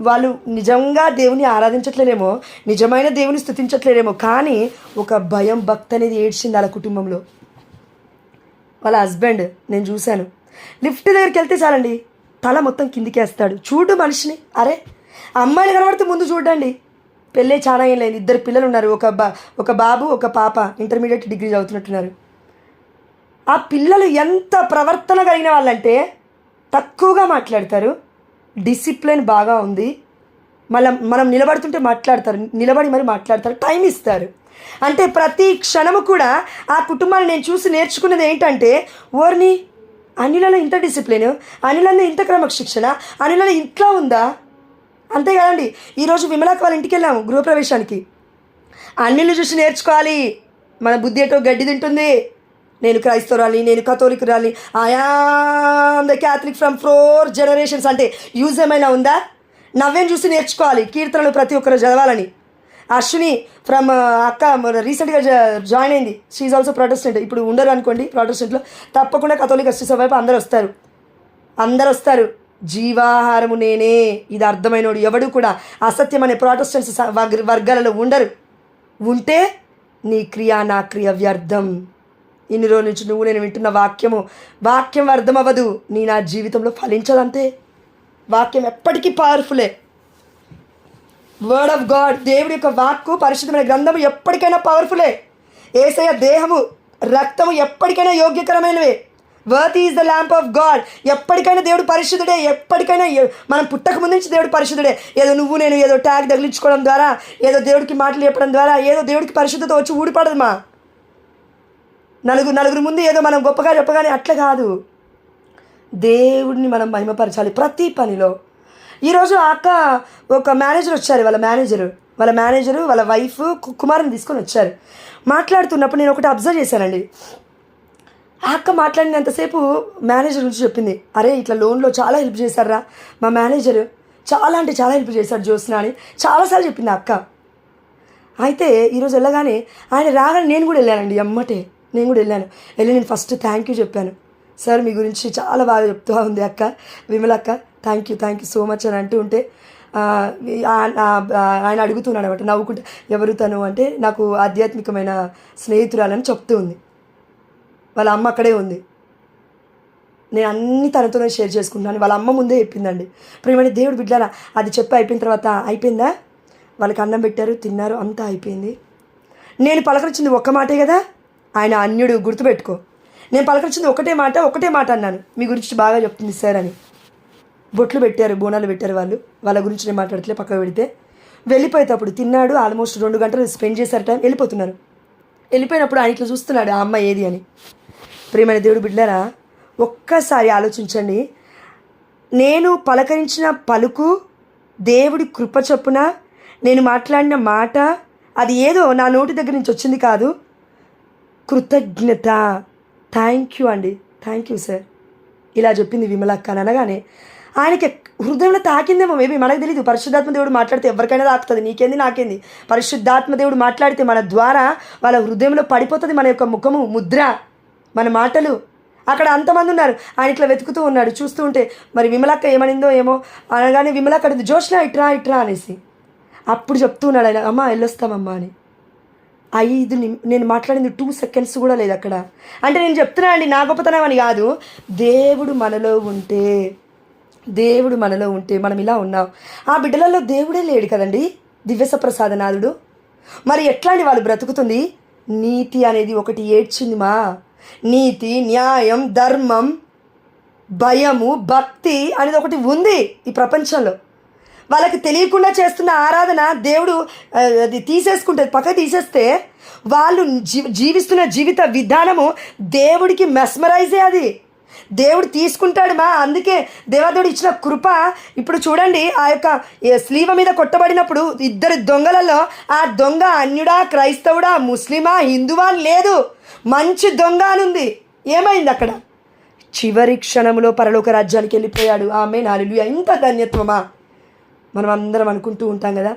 వాళ్ళు నిజంగా దేవుని ఆరాధించట్లేరేమో, నిజమైన దేవుని స్తుతించట్లేరేమో, కానీ ఒక భయం భక్తి అనేది ఏడ్చింది వాళ్ళ కుటుంబంలో. వాళ్ళ హస్బెండ్ నేను చూశాను, లిఫ్ట్ దగ్గరికి వెళ్తే చాలండి తల మొత్తం కిందికేస్తాడు. చూడు మనిషిని, అరే అమ్మాయిలు కనబడితే ముందు చూడండి. పెళ్ళే చాలా ఏం లేదు, 2 పిల్లలు ఉన్నారు, ఒక బాబు ఒక పాప, ఇంటర్మీడియట్ డిగ్రీ చదువుతున్నట్టున్నారు. ఆ పిల్లలు ఎంత ప్రవర్తన కలిగిన వాళ్ళంటే తక్కువగా మాట్లాడతారు, డిసిప్లిన్ బాగా ఉంది. మనం నిలబడుతుంటే మాట్లాడతారు, నిలబడి మరి మాట్లాడతారు, టైం ఇస్తారు. అంటే ప్రతి క్షణము కూడా ఆ కుటుంబాన్ని నేను చూసి నేర్చుకున్నది ఏంటంటే, ఓర్ని అనిలలో ఇంత డిసిప్లిన్, అనిలలో ఇంత క్రమశిక్షణ, అనిలలో ఇంట్లో ఉందా? అంతే కదండి. ఈరోజు విమలాకి వాళ్ళ ఇంటికి వెళ్ళాము గృహప్రవేశానికి. అన్నిళ్ళు చూసి నేర్చుకోవాలి. మన బుద్ధి ఏటో గడ్డి తింటుంది. నేను క్రైస్తవురాలి, నేను కథోలికురాలి, I'm the Catholic from 4 generations అంటే యూజ్ ఏమైనా ఉందా? నవ్వేం చూసి నేర్చుకోవాలి. కీర్తనలు ప్రతి ఒక్కరు చదవాలని. అశ్విని ఫ్రమ్ అక్క రీసెంట్గా జాయిన్ అయింది, షీఈ్ ఆల్సో ప్రొటెస్టెంట్. ఇప్పుడు ఉండరు అనుకోండి ప్రొటెస్టెంట్లో, తప్పకుండా కథోలిక్ సిస్టర్ వైపు అందరు వస్తారు. జీవాహారము నేనే, ఇది అర్థమైనోడు ఎవడు కూడా అసత్యం అనే ప్రొటెస్టెంట్స్ వర్గాలలో ఉండరు. ఉంటే నీ క్రియ నా క్రియ వ్యర్థం. ఇన్ని రోజుల నుంచి నువ్వు నేను వింటున్న వాక్యం అర్థం అవ్వదు, నా జీవితంలో ఫలించదంతే. వాక్యం ఎప్పటికీ పవర్ఫుల్లే. వర్డ్ ఆఫ్ గాడ్, దేవుడి యొక్క వాక్కు, పరిశుద్ధమైన గ్రంథము ఎప్పటికైనా పవర్ఫుల్లే. యేసయ్య దేహము రక్తము ఎప్పటికైనా యోగ్యకరమైనవే. Worth is the lamp of God. ఎప్పటికైనా దేవుడు పరిశుద్ధుడే. ఎప్పటికైనా మనం పుట్టక ముందు నుంచి దేవుడు పరిశుద్ధుడే. ఏదో నువ్వు నేను ఏదో ట్యాగ్ తగిలించుకోవడం ద్వారా, ఏదో దేవుడికి మాటలు చెప్పడం ద్వారా, ఏదో దేవుడికి పరిశుద్ధత వచ్చి ఊడిపడదు. నలుగురు ముందు ఏదో మనం గొప్పగా చెప్పగానే అట్లా కాదు. దేవుడిని మనం మహిమపరచాలి ప్రతి పనిలో. ఈరోజు అక్క ఒక మేనేజర్ వచ్చారు, వాళ్ళ మేనేజరు వాళ్ళ వైఫ్ కుమారుని తీసుకొని వచ్చారు. మాట్లాడుతున్నప్పుడు నేను ఒకటి అబ్జర్వ్ చేశానండి. ఆ అక్క మాట్లాడినంతసేపు మేనేజర్ గురించి చెప్పింది. అరే ఇట్లా లోన్లో చాలా హెల్ప్ చేశారా మా మేనేజరు, చాలా అంటే చాలా హెల్ప్ చేశారు జ్యోత్స్న అని చాలాసార్లు చెప్పింది ఆ అక్క. అయితే ఈరోజు వెళ్ళగానే ఆయన రాగానే నేను కూడా వెళ్ళానండి. వెళ్ళి నేను ఫస్ట్ థ్యాంక్ యూ చెప్పాను. సార్ మీ గురించి చాలా బాగా చెప్తూ ఉంది అక్క, విమల అక్క, థ్యాంక్ యూ సో మచ్ అని అంటూ ఉంటే ఆయన అడుగుతున్నాడు అనమాట నవ్వుకుంటే, ఎవరు తను అంటే నాకు ఆధ్యాత్మికమైన స్నేహితురాలని చెప్తూ ఉంది. వాళ్ళ అమ్మ అక్కడే ఉంది. నేను అన్నీ తనతోనే షేర్ చేసుకుంటున్నాను. వాళ్ళ అమ్మ ముందే చెప్పిందండి. ప్రియమైన దేవుడు బిడ్డలారా, అది చెప్పి అయిపోయిన తర్వాత అయిపోయిందా, వాళ్ళకి అన్నం పెట్టారు, తిన్నారు, అంతా అయిపోయింది. నేను పలకరించింది ఒక్క మాటే కదా, ఆయన అన్యుడు గుర్తుపెట్టుకో. నేను పలకరించింది ఒకటే మాట అన్నాను, మీ గురించి బాగా చెప్తుంది సార్ అని. బొట్లు పెట్టారు, బోనాలు పెట్టారు. వాళ్ళ గురించి నేను మాట్లాడట్లే, పక్కకు పెడితే వెళ్ళిపోయేటప్పుడు తిన్నాడు. ఆల్మోస్ట్ 2 గంటలు స్పెండ్ చేశారు టైం. వెళ్ళిపోయినప్పుడు ఆయన ఇట్లా చూస్తున్నాడు, ఆ అమ్మ ఏది అని. ప్రియమైన దేవుడు బిడ్డలారా, ఒక్కసారి ఆలోచించండి. నేను పలకరించిన పలుకు, దేవుడి కృప చొప్పున నేను మాట్లాడిన మాట, అది ఏదో నా నోటి దగ్గర నుంచి వచ్చింది కాదు. కృతజ్ఞత, థ్యాంక్ యూ అండి, థ్యాంక్ యూ సార్, ఇలా చెప్పింది విమల అక్క అని అనగానే ఆయనకి హృదయంలో తాకిందేమో. మేబీ మనకు తెలియదు. పరిశుద్ధాత్మ దేవుడు మాట్లాడితే ఎవరికైనా తాకుతుంది, నీకేంది నాకేంది. పరిశుద్ధాత్మ దేవుడు మాట్లాడితే మన ద్వారా వాళ్ళ హృదయంలో పడిపోతుంది మన యొక్క ముఖము ముద్ర, మన మాటలు. అక్కడ అంతమంది ఉన్నారు, ఆయన ఇట్లా వెతుకుతూ ఉన్నాడు. చూస్తూ ఉంటే మరి విమలక్క ఏమనిందో ఏమో అనగానే విమలక్క అడిగింది, జోష్న ఇట్రా అనేసి. అప్పుడు చెప్తూ ఉన్నాడు ఆయన, అమ్మ వెళ్ళొస్తామమ్మా అని. నేను మాట్లాడింది 2 సెకండ్స్ కూడా లేదు అక్కడ. అంటే నేను చెప్తున్నా అండి, నా గొప్పతనం అని కాదు, దేవుడు మనలో ఉంటే మనం ఇలా ఉన్నాం. ఆ బిడ్డలలో దేవుడే లేడు కదండి, దివ్యసప్రసాదనాథుడు. మరి ఎట్లాంటి వాళ్ళు బ్రతుకుతుంది? నీతి అనేది ఒకటి ఏడ్చింది నీతి, న్యాయం, ధర్మం, భయము, భక్తి అనేది ఒకటి ఉంది ఈ ప్రపంచంలో. వాళ్ళకి తెలియకుండా చేస్తున్న ఆరాధన దేవుడు అది పక్కకు తీసేస్తే వాళ్ళు జీవిస్తున్న జీవిత విధానము దేవుడికి మెస్మరైజే. అది దేవుడు తీసుకుంటాడు అందుకే దేవదేవుడు ఇచ్చిన కృప. ఇప్పుడు చూడండి, ఆ యొక్క స్లీవ మీద కొట్టబడినప్పుడు 2 దొంగలలో ఆ దొంగ అన్యుడా, క్రైస్తవుడా, ముస్లిమా, హిందువా లేదు, మంచి దొంగ అనుంది. ఏమైంది అక్కడ? చివరి క్షణంలో పరలోక రాజ్యానికి వెళ్ళిపోయాడు. ఆమేన్, హల్లెలూయా. ఇంత ధన్యత్వమా? మనం అందరం అనుకుంటూ ఉంటాం కదా,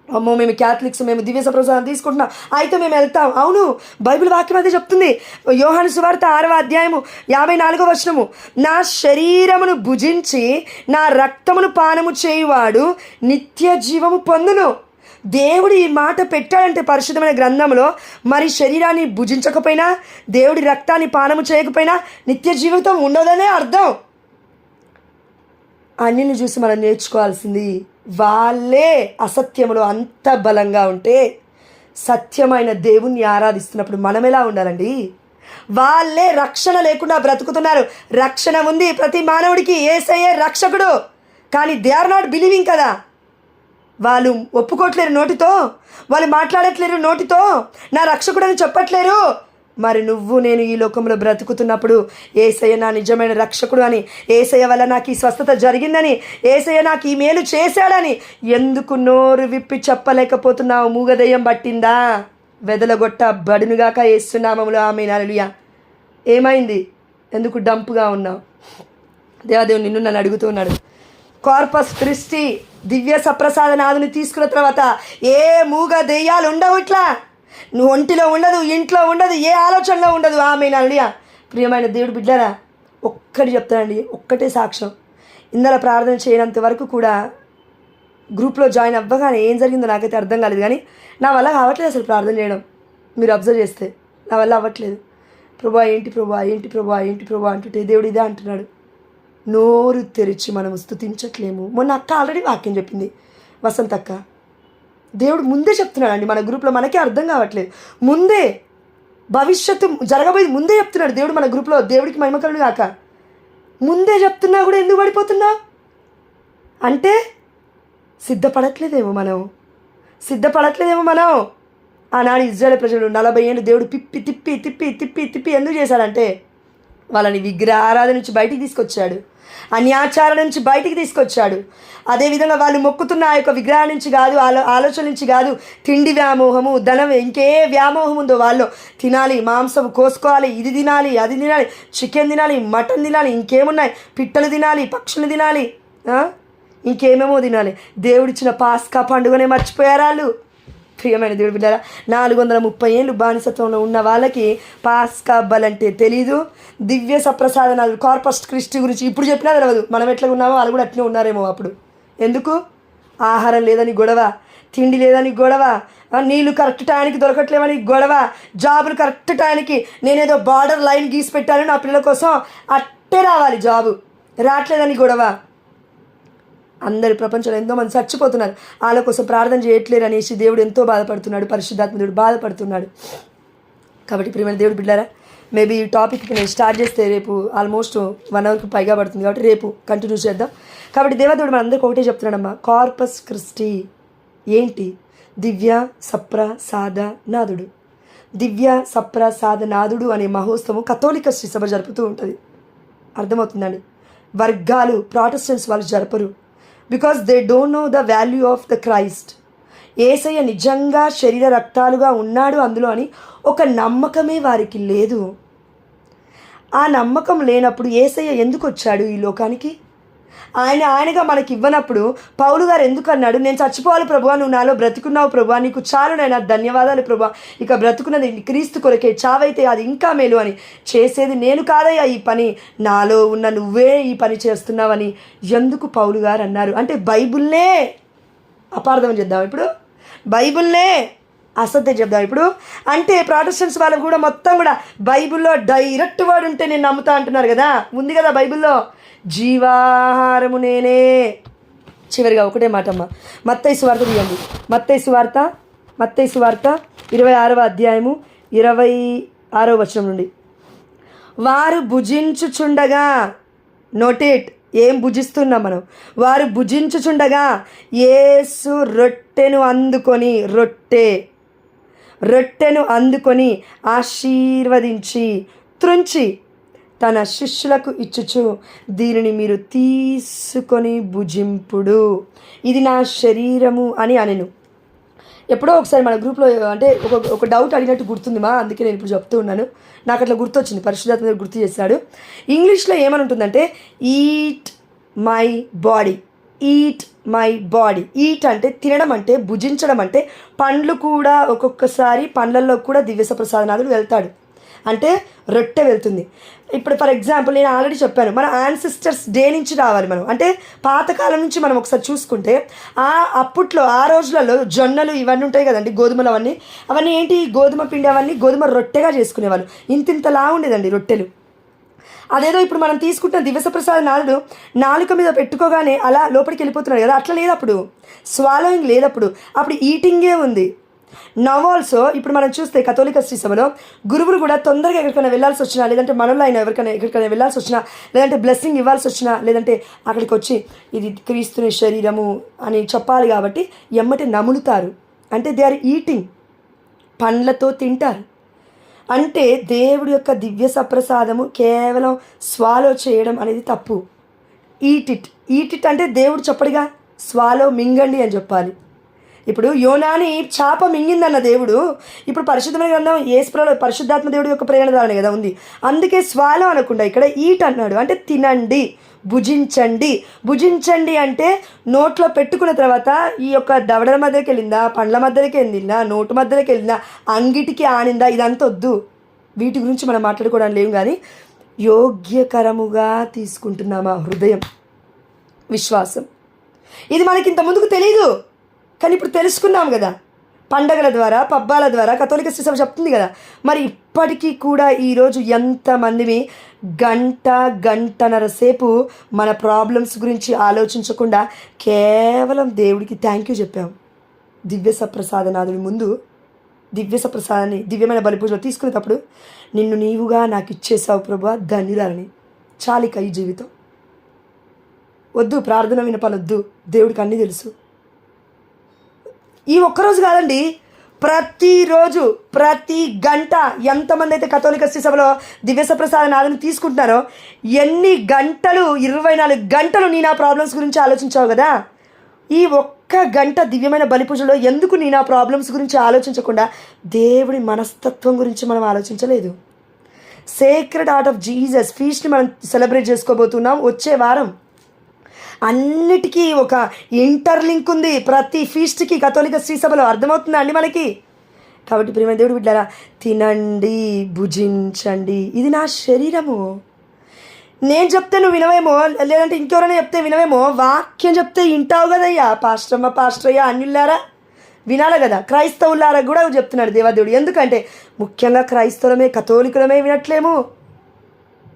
అమ్మో మేము క్యాథలిక్స్, మేము దివ్య సప్రసాదం తీసుకుంటున్నాం, అయితే మేము వెళ్తాం. అవును, బైబిల్ వాక్యం అదే చెప్తుంది. యోహాను సువార్త 6వ అధ్యాయము 54వ వచనము, నా శరీరమును భుజించి నా రక్తమును పానము చేయువాడు నిత్య జీవము పొందును. దేవుడు ఈ మాట పెట్టాడంటే పరిశుద్ధమైన గ్రంథంలో, మరి శరీరాన్ని భుజించకపోయినా, దేవుడి రక్తాన్ని పానము చేయకపోయినా నిత్య జీవితం ఉండదనే అర్థం. అన్నిని చూసి మనం నేర్చుకోవాల్సింది, వాళ్ళే అసత్యములో అంత బలంగా ఉంటే సత్యమైన దేవుణ్ణి ఆరాధిస్తున్నప్పుడు మనం ఎలా ఉండాలండి? వాళ్ళే రక్షణ లేకుండా బ్రతుకుతున్నారు. రక్షణ ఉంది ప్రతి మానవుడికి, యేసయ్యే రక్షకుడు, కానీ దే ఆర్ నాట్ బిలీవింగ్ కదా. వాళ్ళు ఒప్పుకోవట్లేరు నోటితో, వాళ్ళు మాట్లాడట్లేరు నోటితో, నా రక్షకుడు అని చెప్పట్లేరు. మరి నువ్వు నేను ఈ లోకంలో బ్రతుకుతున్నప్పుడు యేసయ్య నా నిజమైన రక్షకుడు అని, యేసయ్య వల్ల నాకు ఈ స్వస్థత జరిగిందని, యేసయ్య నాకు ఈ మేలు చేశాడని ఎందుకు నోరు విప్పి చెప్పలేకపోతున్నావు? మూగదయ్యం పట్టిందా? వెదలగొట్ట బడునుగాక యేసు నామములో ఆమేన్, హల్లెలూయా. ఏమైంది? ఎందుకు డంపుగా ఉన్నావు? దేవాదేవుడు నన్ను అడుగుతూ ఉన్నాడు. కార్పస్ క్రిస్టి దివ్య సప్రసాద నాదుని తీసుకున్న తర్వాత ఏ మూగ దెయ్యాలు ఉండవు. ఇట్లా నువ్వు ఒంటిలో ఉండదు, ఇంట్లో ఉండదు, ఏ ఆలోచనలో ఉండదు. ఆమె నడియా ప్రియమైన దేవుడు బిడ్డరా, ఒక్కటి చెప్తానండి, ఒక్కటే సాక్ష్యం. ఇందులో ప్రార్థన చేయనంత వరకు కూడా గ్రూప్లో జాయిన్ అవ్వగానే ఏం జరిగిందో నాకైతే అర్థం కాలేదు. కానీ నా వల్ల కావట్లేదు అసలు ప్రార్థన చేయడం. మీరు అబ్జర్వ్ చేస్తే నా వల్ల అవ్వట్లేదు. ప్రభా ఏంటి ప్రభా, ఏంటి ప్రభా, ఏంటి ప్రభా అంటుంటే దేవుడు ఇదే అంటున్నాడు, నోరు తెరిచి మనము స్తుతించట్లేము. మొన్న అక్క ఆల్రెడీ వాక్యం చెప్పింది, వసంత్ అక్క. దేవుడు ముందే చెప్తున్నాడు అండి మన గ్రూప్లో, మనకే అర్థం కావట్లేదు. ముందే భవిష్యత్తు జరగబోయేది ముందే చెప్తున్నాడు దేవుడు మన గ్రూప్లో. దేవుడికి మహిమకరుడు కాక ముందే చెప్తున్నా కూడా ఎందుకు పడిపోతున్నా అంటే సిద్ధపడట్లేదేమో మనం. ఆనాడు ఇజ్రాయేల్ ప్రజలు 40 ఏళ్ళు దేవుడు తిప్పి ఎందుకు చేశాడంటే వాళ్ళని విగ్రహారాధన నుంచి బయటికి తీసుకొచ్చాడు, అన్యాచారం నుంచి బయటికి తీసుకొచ్చాడు. అదేవిధంగా వాళ్ళు మొక్కుతున్న ఆ యొక్క విగ్రహం నుంచి కాదు, ఆలోచన నుంచి కాదు, తిండి వ్యామోహము, ధనం, ఇంకే వ్యామోహం ఉందో వాళ్ళు తినాలి, మాంసం కోసుకోవాలి, ఇది తినాలి, అది తినాలి, చికెన్ తినాలి, మటన్ తినాలి, ఇంకేమున్నాయి, పిట్టలు తినాలి, పక్షులు తినాలి, ఇంకేమేమో తినాలి. దేవుడిచ్చిన పాస్కా పండుగనే మర్చిపోయారు వాళ్ళు. ప్రియమైన దేవుడు బిడ్డారా, 430 ఏళ్ళు బానిసత్వంలో ఉన్న వాళ్ళకి పాస్కా అబ్బాలంటే తెలీదు. దివ్య సప్రసాదనాలు కార్పస్ క్రిస్టి గురించి ఇప్పుడు చెప్పినా తెలియదు. మనం ఎట్లా ఉన్నామో వాళ్ళు కూడా అట్లనే ఉన్నారేమో అప్పుడు. ఎందుకు? ఆహారం లేదని గొడవ, తిండి లేదని గొడవ, నీళ్ళు కరెక్ట్ టైంకి దొరకట్లేవని గొడవ, జాబులు కరెక్ట్ టైంకి నేనేదో బార్డర్ లైన్ గీసి పెట్టాను నా పిల్లల కోసం, అట్టే రావాలి, జాబు రావట్లేదని గొడవ. అందరి ప్రపంచంలో ఎంతోమంది చచ్చిపోతున్నారు, వాళ్ళ కోసం ప్రార్థన చేయట్లేరు అనేసి దేవుడు ఎంతో బాధపడుతున్నాడు, పరిశుద్ధాత్మ దేవుడు బాధపడుతున్నాడు. కాబట్టి ప్రియమైన దేవుడు బిడ్డారా, మేబీ ఈ టాపిక్ నేను స్టార్ట్ చేస్తే రేపు ఆల్మోస్ట్ 1 అవర్కి పైగా పడుతుంది, కాబట్టి రేపు కంటిన్యూ చేద్దాం. కాబట్టి దేవదేవుడు మనందరికీ ఒకటే చెప్తున్నాడమ్మా, కార్పస్ క్రిస్టి ఏంటి? దివ్య సప్రసాద నాదుడు. దివ్య సప్రసాద నాదుడు అనే మహోత్సవం కథోలిక శ్రీ సభ జరుపుతూ ఉంటుంది. అర్థమవుతుందండి? వర్గాలు ప్రాటెస్టెంట్స్ వాళ్ళు జరపరు. Because they don't know the value of the Christ. యేసయ్య నిజంగా శరీర రక్తాలుగా ఉన్నాడు అందులో అని ఒక నమ్మకమే వారికి లేదు. ఆ నమ్మకం లేనప్పుడు యేసయ్య ఎందుకు వచ్చాడు ఈ లోకానికి? ఆయనగా మనకి ఇవ్వనప్పుడు పౌలు గారు ఎందుకు అన్నాడు, నేను చచ్చిపోవాలి ప్రభువా, నువ్వు నాలో బ్రతుకున్నావు ప్రభువా, నీకు చాలు నాయనా, ధన్యవాదాలు ప్రభువా, ఇక బ్రతుకున్నది క్రీస్తు కొరకే, చావైతే అది ఇంకా మేలు అని. చేసేది నేను కాదయ్యా ఈ పని, నాలో ఉన్న నువ్వే ఈ పని చేస్తున్నావని ఎందుకు పౌలు గారు అన్నారు? అంటే బైబుల్నే అపార్థం చేద్దాం ఇప్పుడు, బైబుల్నే అసత్యం చెప్దాం ఇప్పుడు. అంటే ప్రాటెస్టెంట్స్ వాళ్ళు కూడా మొత్తం కూడా బైబిల్లో డైరెక్ట్ వర్డ్ ఉంటే నేను నమ్ముతా అంటున్నారు కదా, ఉంది కదా బైబిల్లో, జీవాహారము నేనే. చివరిగా ఒకటే మాట అమ్మ, మత్తయి సువార్త తీయండి. మత్తయి సువార్త 26వ అధ్యాయము 26వ వచనం నుండి. వారు భుజించుచుండగా, నోటేట్, ఏం భుజిస్తున్నాం మనం? వారు భుజించుచుండగా యేసు రొట్టెను అందుకొని ఆశీర్వదించి త్రుంచి తన శిష్యులకు ఇచ్చుచు, దీనిని మీరు తీసుకొని భుజింపుడు, ఇది నా శరీరము అని అనెను. ఎప్పుడో ఒకసారి మన గ్రూప్లో అంటే ఒక డౌట్ అడిగినట్టు గుర్తుంది మా, అందుకే నేను ఇప్పుడు చెప్తూ ఉన్నాను, నాకు అట్లా గుర్తొచ్చింది, పరిశుద్ధాత్మ గుర్తు చేశాడు. ఇంగ్లీష్లో ఏమని ఉంటుందంటే eat my body, eat my body. Eat అంటే తినడం, అంటే భుజించడం, అంటే పండ్లు కూడా ఒక్కొక్కసారి పండ్లలో కూడా దివ్య సప్రసాదనాదుడు వెళ్తాడు, అంటే రొట్టె వెళ్తుంది. ఇప్పుడు ఫర్ ఎగ్జాంపుల్ నేను ఆల్రెడీ చెప్పాను, మన యాన్సిస్టర్స్ డే నుంచి రావాలి మనం, అంటే పాతకాలం నుంచి మనం ఒకసారి చూసుకుంటే అప్పట్లో ఆ రోజులలో జొన్నలు ఇవన్నీ ఉంటాయి కదండి, గోధుమలు అవన్నీ ఏంటి, గోధుమ పిండి అవన్నీ గోధుమ రొట్టెగా చేసుకునేవాళ్ళు, ఇంతింతలా ఉండేదండి రొట్టెలు. అదేదో ఇప్పుడు మనం తీసుకుంటున్న దివ్య సప్రసాద నాలుడు నాలుక మీద పెట్టుకోగానే అలా లోపలికి వెళ్ళిపోతున్నాడు కదా, అట్లా లేదు అప్పుడు, స్వాలోయింగ్ లేదప్పుడు, అప్పుడు ఈటింగే ఉంది. నవ్ ఆల్సో ఇప్పుడు మనం చూస్తే కథోలిక శ్రీ సభలో గురువులు కూడా తొందరగా ఎక్కడికైనా వెళ్ళాల్సి వచ్చినా, లేదంటే మనలో అయినా ఎక్కడికైనా వెళ్ళాల్సి వచ్చినా, లేదంటే బ్లెస్సింగ్ ఇవ్వాల్సి వచ్చినా, లేదంటే అక్కడికి వచ్చి ఇది క్రీస్తుని శరీరము అని చెప్పాలి కాబట్టి ఎమ్మటి నములుతారు, అంటే దే ఆర్ ఈటింగ్, పండ్లతో తింటారు. అంటే దేవుడి యొక్క దివ్య సప్రసాదము కేవలం స్వాలో చేయడం అనేది తప్పు. ఈట్ ఇట్ అంటే దేవుడు చెప్పడిగా స్వాలో మింగండి అని చెప్పాలి. ఇప్పుడు యోనాని చాప మింగిందన్న దేవుడు, ఇప్పుడు పరిశుద్ధమైన గ్రంథం యేసుప్రభువు పరిశుద్ధాత్మ దేవుడి యొక్క ప్రేరణదారణ కదా ఉంది. అందుకే స్వాలో అనకుండా ఇక్కడ ఈట్ అన్నాడు, అంటే తినండి, భుజించండి. భుజించండి అంటే నోట్లో పెట్టుకున్న తర్వాత ఈ యొక్క దవడల మధ్యకి వెళ్ళిందా, పండ్ల మధ్యలోకి వెళ్ళిందా, నోటు మధ్యలోకి వెళ్ళిందా, అంగిటికి ఆనిందా, ఇదంతా వద్దు. వీటి గురించి మనం మాట్లాడుకోవడం లేవు. కానీ యోగ్యకరముగా తీసుకుంటున్నామా హృదయం, విశ్వాసం, ఇది మనకి ఇంత ముందుకు తెలీదు. కానీ ఇప్పుడు తెలుసుకున్నాం కదా, పండగల ద్వారా, పబ్బాల ద్వారా కథోలిక శ్రీ చెప్తుంది కదా. మరి ఇప్పటికీ కూడా ఈరోజు ఎంతమందిని గంటన్నర సేపు మన ప్రాబ్లమ్స్ గురించి ఆలోచించకుండా కేవలం దేవుడికి థ్యాంక్ యూ చెప్పాం. దివ్య సప్రసాదనాథుడి ముందు దివ్య సప్రసాదాన్ని దివ్యమైన బలిపూజలో తీసుకునేటప్పుడు, నిన్ను నీవుగా నాకు ఇచ్చేసావు ప్రభువా, ధన్యురాలని. చాలిక ఈ జీవితం. వద్దు ప్రార్థన వినపాలొద్దు, దేవుడికి అన్నీ తెలుసు. ఈ ఒక్కరోజు కాదండి, ప్రతిరోజు ప్రతి గంట ఎంతమంది అయితే కథోలిక శ్రీ సభలో దివ్య సప్రసాద నాదని తీసుకుంటున్నారో, ఎన్ని గంటలు, 24 గంటలు నీ నా ప్రాబ్లమ్స్ గురించి ఆలోచించావు కదా. ఈ ఒక్క గంట దివ్యమైన బలిపూజలో ఎందుకు నీ నా ప్రాబ్లమ్స్ గురించి ఆలోచించకుండా దేవుడి మనస్తత్వం గురించి మనం ఆలోచించలేదు? సేక్రెడ్ హార్ట్ ఆఫ్ జీసస్ ఫీస్ట్ని మనం సెలబ్రేట్ చేసుకోబోతున్నాం వచ్చే వారం. అన్నిటికీ ఒక ఇంటర్లింక్ ఉంది ప్రతి ఫీస్ట్కి కథోలిక శ్రీ సభలో. అర్థమవుతుందా అండి మనకి? కాబట్టి ప్రియమైన దేవుడు బిడ్డలారా, తినండి, భుజించండి, ఇది నా శరీరము. నేను చెప్తే నువ్వు వినవేమో, లేదంటే ఇంకెవరైనా చెప్తే వినవేమో, వాక్యం చెప్తే వింటావు కదయ్యా. పాస్టరయ్య అన్యుల్లారా వినాలి కదా. క్రైస్తవులారా కూడా చెప్తున్నాడు దేవాదేవుడు. ఎందుకంటే ముఖ్యంగా క్రైస్తవులమే, కథోలికులమే వినట్లేము,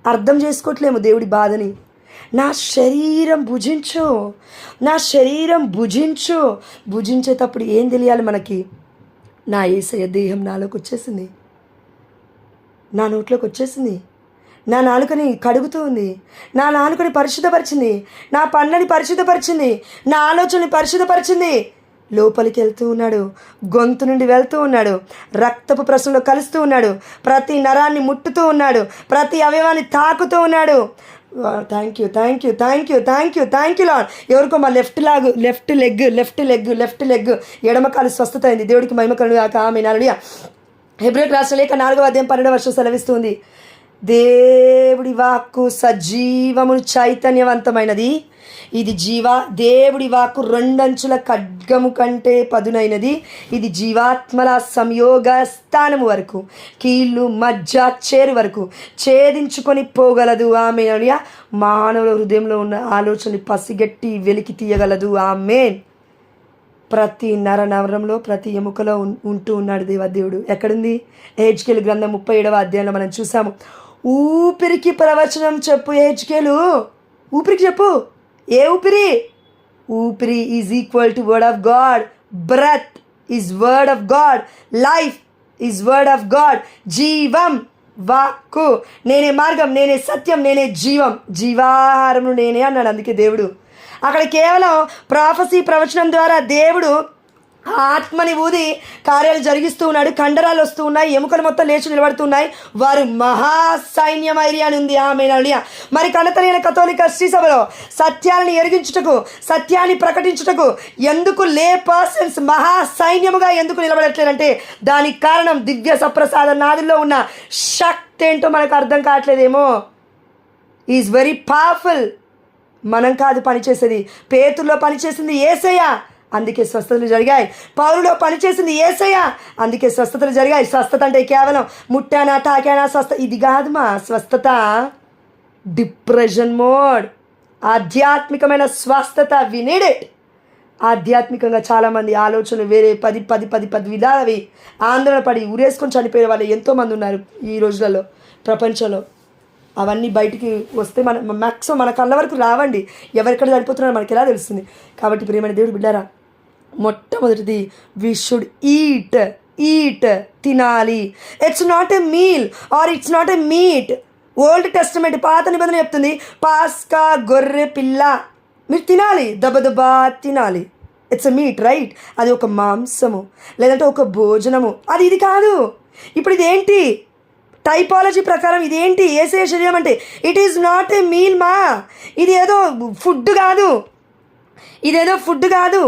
అర్థం చేసుకోవట్లేము దేవుడి బాధని. నా శరీరం భుజించు, నా శరీరం భుజించు. భుజించేటప్పుడు ఏం తెలియాలి మనకి? నా యేసయ్య దేహం నాలోకి వచ్చేసింది, నా నోట్లోకి వచ్చేసింది, నా నాలుకని కడుగుతూ ఉంది, నా నాలుకని పరిశుద్ధపరిచింది, నా పళ్ళని పరిశుద్ధపరిచింది, నా ఆలోచనని పరిశుద్ధపరిచింది. లోపలికి వెళ్తూ ఉన్నాడు, గొంతు నుండి వెళ్తూ ఉన్నాడు, రక్తపు ప్రసంలో కలుస్తూ ఉన్నాడు, ప్రతి నరాన్ని ముట్టుతూ ఉన్నాడు, ప్రతి అవయవాన్ని తాకుతూ ఉన్నాడు. Thank you lord. ఎవరికో మా లెఫ్ట్ లెగ్ ఎడమకాలు స్వస్థత అయింది. దేవుడికి మహిమ కలుగును గాక. ఆమేన్. హల్లెలూయా. హెబ్రీ రాసిన లేఖ 4:12 సెలవిస్తుంది, దేవుడి వాక్కు సజీవము చైతన్యవంతమైనది, ఇది దేవుడి వాక్కు 2 అంచుల ఖడ్గము కంటే పదునైనది, ఇది జీవాత్మల సంయోగ స్థానము వరకు, కీళ్ళు మధ్య చేరు వరకు ఛేదించుకొని పోగలదు. ఆమేన్. మానవుల హృదయంలో ఉన్న ఆలోచనని పసిగట్టి వెలికి తీయగలదు. ఆమేన్. ప్రతి నరంలో, ప్రతి ఎముకలో ఉంటూ ఉన్నాడు దేవాదేవుడు. ఎక్కడుంది? హెజ్కేలు గ్రంథం 37వ అధ్యాయంలో మనం చూసాము. ఊపిరికి ప్రవచనం చెప్పు హెజ్కేలు. ఊపిరికి చెప్పు. ఏ ఊపిరి? ఊపిరి is equal to word of God. Breath is word of God. Life is word of God. జీవం వాక్కు. నేనే మార్గం, నేనే సత్యం, నేనే జీవం, జీవాహారము నేనే అన్నాడు. అందుకే దేవుడు అక్కడ కేవలం ప్రాఫసీ ప్రవచనం ద్వారా దేవుడు ఆత్మని ఊది కార్యాలు జరిగిస్తూ ఉన్నాడు. కండరాలు వస్తూ ఉన్నాయి, ఎముకలు మొత్తం లేచి నిలబడుతున్నాయి. వారు మహాసైన్యమైరి అని ఉంది. ఆమేన్. మరి కనతలైన కథోలిక శ్రీ సభలో సత్యాన్ని ఎరిగించుటకు, సత్యాన్ని ప్రకటించుటకు ఎందుకు పర్సన్స్ మహాసైన్యముగా ఎందుకు నిలబడట్లేదంటే దానికి కారణం దివ్య సప్రసాద నాదుల్లో ఉన్న శక్తి ఏంటో మనకు అర్థం కావట్లేదేమో. Is very powerful. మనం కాదు పనిచేసేది. పేతుల్లో పనిచేసింది యేసయ్య, అందుకే స్వస్థతలు జరిగాయి. పౌరులో పనిచేసింది యేసయ్య, అందుకే స్వస్థతలు జరిగాయి. స్వస్థత అంటే కేవలం ముట్టానా తాకానా స్వస్థ ఇది కాదు. మా స్వస్థత డిప్రెషన్ మోడ్, ఆధ్యాత్మికమైన స్వస్థత. We need it. ఆధ్యాత్మికంగా చాలామంది ఆలోచనలు వేరే 10 విధాలవి ఆందోళన పడి ఉరేసుకొని చనిపోయే వాళ్ళు ఎంతోమంది ఉన్నారు ఈ రోజులలో ప్రపంచంలో. అవన్నీ బయటికి వస్తే మ్యాక్సిమం మన కళ్ళ వరకు రావండి. ఎవరిక్కడ చనిపోతున్నారో మనకి ఎలా తెలుస్తుంది? కాబట్టి ప్రియమైన దేవుడు బిడ్డారా, మొట్టమొదటిది వి షుడ్ ఈట్, తినాలి. It's not a meal or it's not a meet. Old testament పాత నిబంధన చెప్తుంది, పాస్కా గొర్రె పిల్ల మీరు తినాలి, దబదబా తినాలి. It's a meet, right? అది ఒక మాంసము లేదంటే ఒక భోజనము. ఇది కాదు. ఇప్పుడు ఇదేంటి? టైపాలజీ ప్రకారం ఇదేంటి? యేసయ్య శరీరం అంటే it is not a meal మా. ఇది ఏదో ఫుడ్ కాదు, ఇదేదో ఫుడ్ కాదు.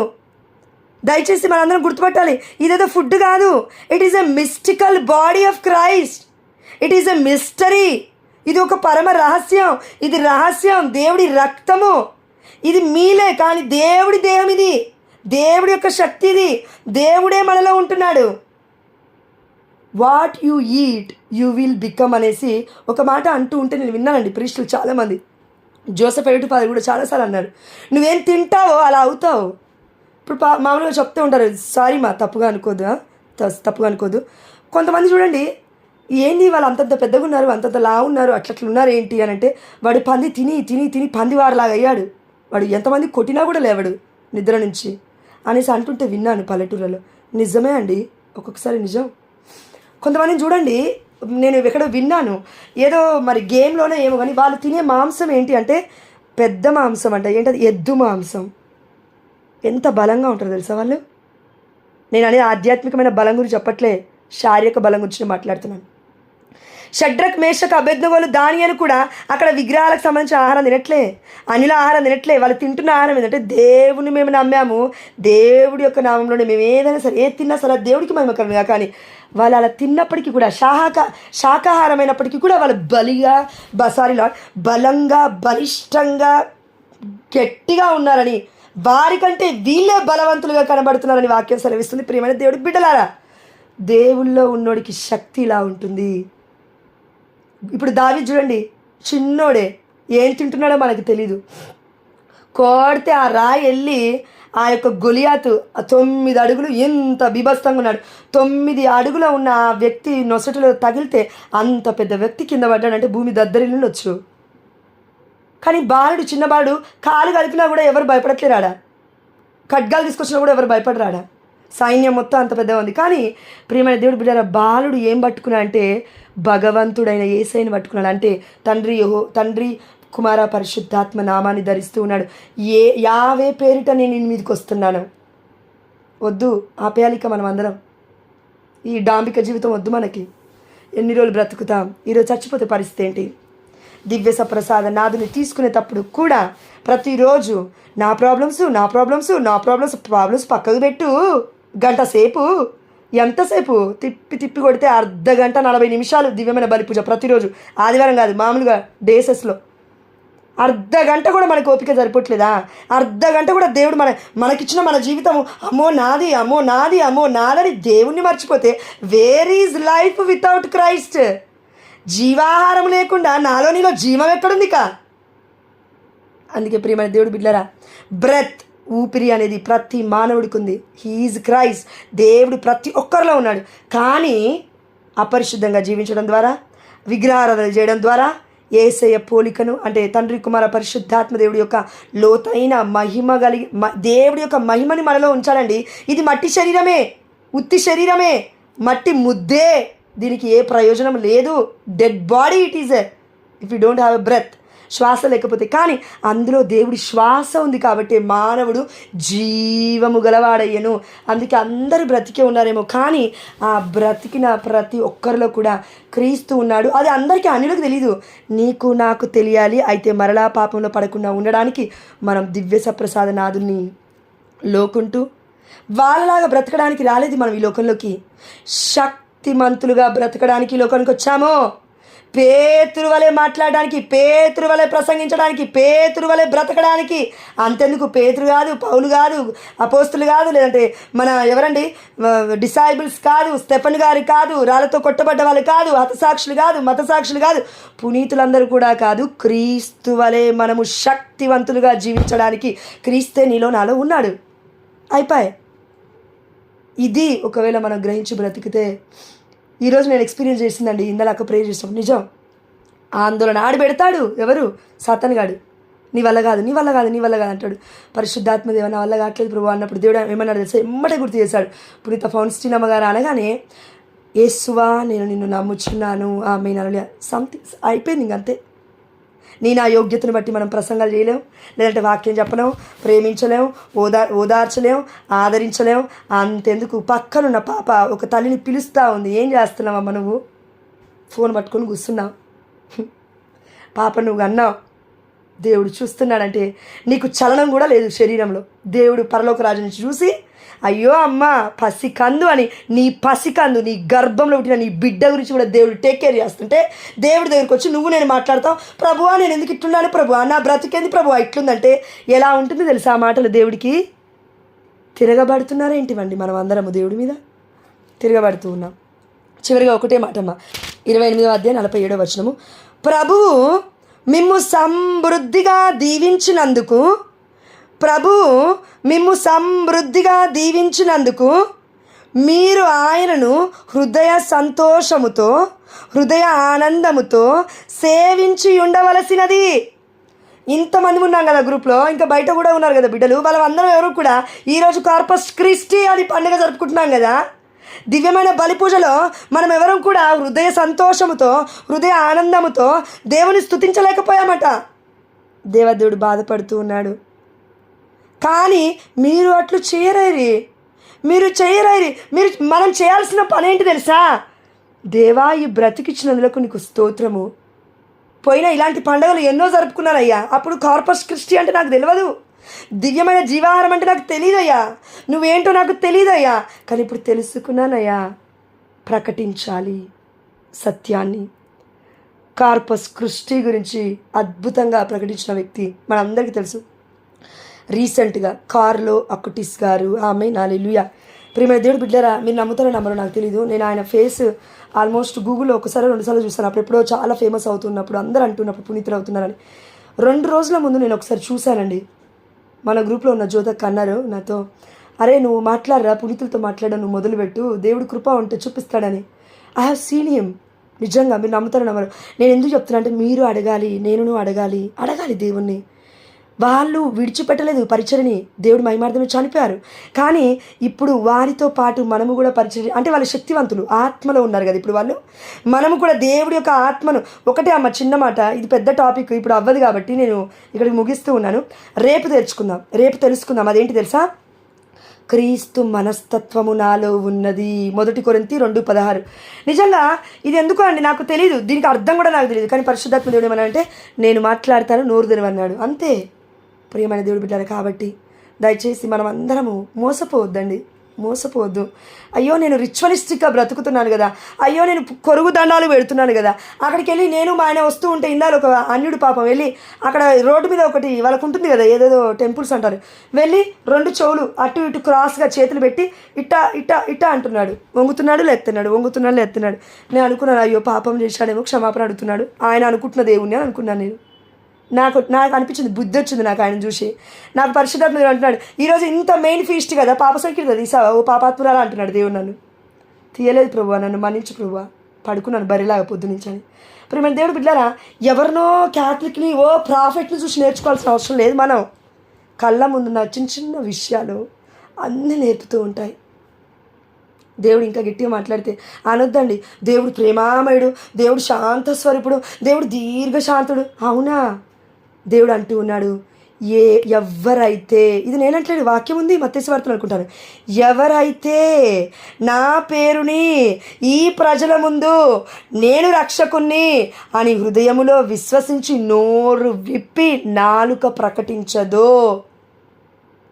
దయచేసి మనందరం గుర్తుపట్టాలి, ఇదేదో ఫుడ్ కాదు. It is a mystical body of Christ. It is a mystery. ఇది ఒక పరమ రహస్యం. ఇది రహస్యం. దేవుడి రక్తము ఇది మీలే, కానీ దేవుడి దేహం ఇది. దేవుడి యొక్క శక్తి ఇది. దేవుడే మనలో ఉంటున్నాడు. What you eat you will become అనేసి ఒక మాట అంటూ ఉంటే నేను విన్నానండి. ప్రీస్టులు చాలామంది, జోసెఫ్ ఎడుటిపాది కూడా చాలాసార్లు అన్నారు, నువ్వేం తింటావో అలా అవుతావు. ఇప్పుడు మామూలుగా చెప్తూ ఉంటారు, సారీ మా తప్పుగా అనుకోదు. కొంతమంది చూడండి, ఏంది వాళ్ళు అంతంత పెద్దగా ఉన్నారు, అంతంత లా ఉన్నారు, అట్లట్లున్నారు ఏంటి అని అంటే, వాడు పంది తిని తిని తిని పందివారిలాగా అయ్యాడు, వాడు ఎంతమంది కొట్టినా కూడా లేవాడు నిద్ర నుంచి అనేసి అంటుంటే విన్నాను పల్లెటూళ్ళలో. నిజమే అండి, ఒక్కొక్కసారి నిజం. కొంతమందిని చూడండి, నేను ఎక్కడో విన్నాను, ఏదో మరి గేమ్లోనే ఏమో కానీ వాళ్ళు తినే మాంసం ఏంటి అంటే పెద్ద మాంసం అంట. ఏంటది? ఎద్దు మాంసం. ఎంత బలంగా ఉంటారో తెలుసా వాళ్ళు. నేను అనేది ఆధ్యాత్మికమైన బలం గురించి చెప్పట్లే, శారీరక బలం గురించి నేను మాట్లాడుతున్నాను. షడ్రక్, మేషక్, అబేద్నెగోలు, దానియేలు కూడా అక్కడ విగ్రహాలకు సంబంధించిన ఆహారం తినట్లే, అనిల ఆహారం తినట్లే. వాళ్ళు తింటున్న ఆహారం ఏంటంటే, దేవుని మేము నమ్మాము, దేవుడి యొక్క నామంలోనే మేము ఏదైనా సరే ఏది తిన్నా సరే దేవుడికి మేము కలుగుగా. కానీ వాళ్ళు అలా తిన్నప్పటికీ కూడా శాకాహారమైనప్పటికీ కూడా వాళ్ళు బలంగా బలిష్టంగా గట్టిగా ఉన్నారని, వారికంటే వీళ్ళే బలవంతులుగా కనబడుతున్నారని వాక్యం సెలవిస్తుంది. ప్రియమైన దేవుడికి బిడ్డలారా, దేవుల్లో ఉన్నోడికి శక్తి ఇలా ఉంటుంది. ఇప్పుడు దావీదు చూడండి, చిన్నోడే, ఏం తింటున్నాడో మనకు తెలీదు. కోడితే ఆ రాయి వెళ్ళి ఆ యొక్క గొలియాతు 9 అడుగులు ఎంత బీభత్సంగా ఉన్నాడు. 9 అడుగుల ఉన్న ఆ వ్యక్తి నొసటిలో తగిలితే అంత పెద్ద వ్యక్తి కింద పడ్డాడంటే భూమి దద్దరిల్లుండొచ్చు. కానీ బాలుడు, చిన్న బాలుడు కాలు కలిపినా కూడా ఎవరు భయపడట్లేరాడా, ఖడ్గాలు తీసుకొచ్చినా కూడా ఎవరు భయపడరాడా. సైన్యం మొత్తం అంత పెద్దగా ఉంది. కానీ ప్రియమైన దేవుడు బిడ్డల, బాలుడు ఏం పట్టుకున్నా అంటే భగవంతుడైన యేసయ్యను పట్టుకున్నాడు. అంటే తండ్రి కుమార పరిశుద్ధాత్మ నామాన్ని ధరిస్తూ ఉన్నాడు. యావే పేరిట నేను నీ మీదకి వస్తున్నాను. వద్దు ఆపేయాలిక మనం అందరం. ఈ డాంబిక జీవితం వద్దు మనకి. ఎన్ని రోజులు బ్రతుకుతాం? ఈరోజు చచ్చిపోతే పరిస్థితి ఏంటి? దివ్య సప్రసాద నాదుని తీసుకునేటప్పుడు కూడా ప్రతిరోజు నా ప్రాబ్లమ్స్ పక్కకు పెట్టు. గంట సేపు, ఎంతసేపు తిప్పి కొడితే అర్ధగంట 40 నిమిషాలు దివ్యమైన బలి పూజ ప్రతిరోజు. ఆదివారం కాదు, మామూలుగా డేసెస్లో అర్ధగంట కూడా మనకు ఓపిక సరిపోవట్లేదా? అర్ధగంట కూడా దేవుడు మనకిచ్చిన మన జీవితము అమ్మో నాదని దేవుణ్ణి మర్చిపోతే where is life without Christ? జీవాహారం లేకుండా నాలో నీలో జీవం ఎక్కడుంది కా? అందుకే ప్రియమైన దేవుడు బిడ్డలారా, బ్రెత్, ఊపిరి అనేది ప్రతి మానవుడికి ఉంది. He is Christ. దేవుడు ప్రతి ఒక్కరిలో ఉన్నాడు. కానీ అపరిశుద్ధంగా జీవించడం ద్వారా, విగ్రహారాధన చేయడం ద్వారా యేసయ్య పోలికను, అంటే తండ్రి కుమార పరిశుద్ధాత్మ దేవుడి యొక్క లోతైన మహిమ దేవుడి యొక్క మహిమని మనలో ఉంచాలండి. ఇది మట్టి శరీరమే, ఉత్తి శరీరమే, మట్టి ముద్దే. దీనికి ఏ ప్రయోజనం లేదు. Dead body it is if you don't have a breath. శ్వాస లేకపోతే. కానీ అందులో దేవుడి శ్వాస ఉంది కాబట్టి మానవుడు జీవము గలవాడయ్యను. అందుకే అందరూ బ్రతికే ఉన్నారేమో, కానీ ఆ బ్రతికిన ప్రతి ఒక్కరిలో కూడా క్రీస్తు ఉన్నాడు. అది అందరికీ అన్యులకు తెలీదు. నీకు నాకు తెలియాలి. అయితే మరలా పాపంలో పడకుండా ఉండడానికి మనం దివ్య సప్రసాద నాదుని లోకుంటూ వాళ్ళలాగా బ్రతకడానికి రాలేదు మనం ఈ లోకంలోకి. శక్తిమంతులుగా బ్రతకడానికి ఈ లోకానికి వచ్చామో. పేతురు వలె మాట్లాడడానికి, పేతురు వలె ప్రసంగించడానికి, పేతురు వలె బ్రతకడానికి. అంతెందుకు, పేతురు కాదు, పౌలు కాదు, అపోస్తులు కాదు, లేదంటే మన ఎవరండి డిసైబుల్స్ కాదు, స్టెఫన్ గారు కాదు, రాళ్ళతో కొట్టబడ్డ వాళ్ళు కాదు, హతసాక్షులు కాదు, మతసాక్షులు కాదు, పునీతులందరూ కూడా కాదు. క్రీస్తు వలె మనము శక్తివంతులుగా జీవించడానికి క్రీస్తే నీలో నాలో ఉన్నాడు. అయిపోయి. ఇది ఒకవేళ మనం గ్రహించి బ్రతికితే, ఈరోజు నేను ఎక్స్పీరియన్స్ చేసిందండి. ఇందాక ప్రేయర్ చేస్తాం, నిజం. ఆందోళన ఆడిపెడతాడు ఎవరు? సాతాను గాడు. నీ వల్ల కాదు అంటాడు. పరిశుద్ధాత్మ దేవ నా వల్ల కావట్లేదు ప్రభు అన్నప్పుడు దేవుడు ఏమన్నాడు తెలుసా? ఎమ్మటే గుర్తు చేశాడు. పునీత ఫౌన్స్టీన్ అమ్మగారు అనగానే, యేసువా నేను నిన్ను నమ్ముచున్నాను, ఆమె నలుగా సంథింగ్ అయిపోయింది. ఇంకంతే. నీ నా యోగ్యతను బట్టి మనం ప్రసంగాలు చేయలేం, లేదంటే వాక్యం చెప్పలేం, ప్రేమించలేం, ఓదార్చలేం, ఆదరించలేం. అంతెందుకు, పక్కనున్న పాప ఒక తల్లిని పిలుస్తూ ఉంది. ఏం చేస్తున్నావమ్మా నువ్వు? ఫోన్ పట్టుకొని కూర్చున్నావు. పాప నువ్వు అన్నావు, దేవుడు చూస్తున్నాడంటే నీకు చలనం కూడా లేదు శరీరంలో. దేవుడు పరలోక రాజు నుంచి చూసి అయ్యో అమ్మ పసికందు అని నీ పసికందు, నీ గర్భంలో పుట్టిన నీ బిడ్డ గురించి కూడా దేవుడు టేక్ కేర్ చేస్తుంటే దేవుడి దగ్గరికి వచ్చి నువ్వు నేను మాట్లాడతావు, ప్రభువా నేను ఎందుకు ఇట్లుండాలి, ప్రభువా నా బ్రతికేంది, ప్రభువా ఇట్లుందంటే ఎలా ఉంటుంది తెలుసా? ఆ మాటలు దేవుడికి తిరగబడుతున్నారేంటివండి? మనం అందరము దేవుడి మీద తిరగబడుతూ ఉన్నాం. చివరిగా ఒకటే మాటమ్మ, 28వ అధ్యాయం 47వ వచనము, ప్రభువు మిమ్ము సమృద్ధిగా దీవించినందుకు, ప్రభువు మిమ్ము సమృద్ధిగా దీవించినందుకు మీరు ఆయనను హృదయ సంతోషముతో, హృదయ ఆనందముతో సేవించి ఉండవలసినది. ఇంతమంది ఉన్నాం కదా గ్రూప్లో, ఇంకా బయట కూడా ఉన్నారు కదా బిడ్డలు, వాళ్ళందరం ఎవరు కూడా ఈరోజు కార్పస్ క్రిస్టి అని పండుగ జరుపుకుంటున్నాం కదా. దివ్యమైన బలి పూజలో మనం ఎవరూ కూడా హృదయ సంతోషముతో, హృదయ ఆనందముతో దేవుని స్తుతించలేకపోయామట. దేవదేవుడు బాధపడుతూ ఉన్నాడు. కానీ మీరు అట్లు చేయరైరి, మీరు మనం చేయాల్సిన పని ఏంటి తెలుసా? దేవా ఈ బ్రతికిచ్చినందులకు నీకు స్తోత్రము. పోయినా ఇలాంటి పండుగలు ఎన్నో జరుపుకున్నానయ్యా. అప్పుడు కార్పస్ క్రిస్టి అంటే నాకు తెలియదు, దివ్యమైన జీవాహారం అంటే నాకు తెలియదయ్యా, నువ్వేంటో నాకు తెలియదయ్యా. కానీ ఇప్పుడు తెలుసుకున్నానయ్యా. ప్రకటించాలి సత్యాన్ని. కార్పస్ క్రిస్టి గురించి అద్భుతంగా ప్రకటించిన వ్యక్తి మనందరికీ తెలుసు. రీసెంట్గా కార్లో అకుటిస్ గారు, ఆమె హల్లెలూయా. ప్రియమైన దేవుడు బిడ్డలారా, మీరు నమ్ముతారో నమ్మరో నాకు తెలీదు, నేను ఆయన ఫేస్ ఆల్మోస్ట్ గూగుల్లో ఒకసారి 2 సార్లు చూస్తాను. అప్పుడెప్పుడో చాలా ఫేమస్ అవుతున్నప్పుడు, అందరూ అంటున్నప్పుడు పునీతులు అవుతున్నారని. 2 రోజుల ముందు నేను ఒకసారి చూశానండి. మన గ్రూప్లో ఉన్న జ్యోతక్క అన్నారు నాతో, అరే నువ్వు మాట్లాడరా, పునీతులతో మాట్లాడడం నువ్వు మొదలుపెట్టు, దేవుడు కృప ఉంటే చూపిస్తాడని. I have seen him. నిజంగా మీరు నమ్ముతారో నమ్మరు. నేను ఎందుకు చెప్తున్నా అంటే, మీరు అడగాలి, నేను అడగాలి దేవుణ్ణి. వాళ్ళు విడిచిపెట్టలేదు పరిచర్ని, దేవుడు మహిమార్థమే చనిపోయారు. కానీ ఇప్పుడు వారితో పాటు మనము కూడా పరిచర్య, అంటే వాళ్ళు శక్తివంతులు, ఆత్మలో ఉన్నారు కదా ఇప్పుడు వాళ్ళు. మనము కూడా దేవుడి యొక్క ఆత్మను, ఒకటే అమ్మ చిన్న మాట, ఇది పెద్ద టాపిక్ ఇప్పుడు అవ్వదు కాబట్టి నేను ఇక్కడికి ముగిస్తూ ఉన్నాను. రేపు తెలుసుకుందాం. అదేంటి తెలుసా? క్రీస్తు మనస్తత్వము నాలో ఉన్నది. 1 కొరింథీ 2:16. నిజంగా ఇది ఎందుకు అండి నాకు తెలియదు, దీనికి అర్థం కూడా నాకు తెలియదు. కానీ పరిశుద్ధాత్మ దేవుడు ఏమన్నా అంటే, నేను మాట్లాడతాను నోరు తెరవన్నాడు, అంతే. ప్రియమైన దేవుడు బిడ్డలు కాబట్టి దయచేసి మనం అందరము మోసపోవద్దు. అయ్యో నేను రిచువలిస్టిక్గా బ్రతుకుతున్నాను కదా, అయ్యో నేను కొరుగు దండాలు పెడుతున్నాను కదా, అక్కడికి వెళ్ళి నేను మా ఆయన వస్తూ ఉంటే ఇందాలు ఒక అన్యుడు పాపం వెళ్ళి అక్కడ రోడ్డు మీద ఒకటి వాళ్ళకు ఉంటుంది కదా ఏదేదో టెంపుల్స్ అంటారు, వెళ్ళి 2 చెవులు అటు ఇటు క్రాస్గా చేతులు పెట్టి ఇట్టా అంటున్నాడు, వంగుతున్నాడు లేస్తున్నాడు. నేను అనుకున్నాను అయ్యో పాపం చేశాడేమో, క్షమాపణ అడుగుతున్నాడు ఆయన అనుకుంటున్న దేవుణ్ణి అని అనుకున్నాను నేను. నాకు అనిపించింది, బుద్ధి వచ్చింది నాకు ఆయన చూసి. నాకు పరిశుద్ధాత్మ అంటున్నాడు, ఈరోజు ఇంత మెయిన్ ఫీస్ట్ కదా, పాప సంఖ్య తీసావా ఓ పాపాత్మురాలా అంటున్నాడు దేవుడు. నన్ను తీయలేదు ప్రభువా, నన్ను మన్నించు ప్రభువా, పడుకున్నాను బరిలాగా పొద్దునుంచని. ప్రియమైన దేవుడు బిడ్డలారా, ఎవరినో క్యాథలిక్ని ఓ ప్రాఫిట్ని చూసి నేర్చుకోవాల్సిన అవసరం లేదు. మనం కళ్ళ ముందున్న చిన్న విషయాలు అన్నీ నేర్పుతూ ఉంటాయి. దేవుడు ఇంకా గట్టిగా మాట్లాడితే అనొద్దండి, దేవుడు ప్రేమామయుడు, దేవుడు శాంత స్వరూపుడు, దేవుడు దీర్ఘశాంతుడు. అవునా? దేవుడు అంటూ ఉన్నాడు, ఎవరైతే, ఇది నేనంటలేడు, వాక్యం ఉంది మత్తయి సువార్తలో అనుకుంటాను, ఎవరైతే నా పేరుని ఈ ప్రజల ముందు నేను రక్షకుణ్ణి అని హృదయములో విశ్వసించి నోరు విప్పి నాలుక ప్రకటించదో,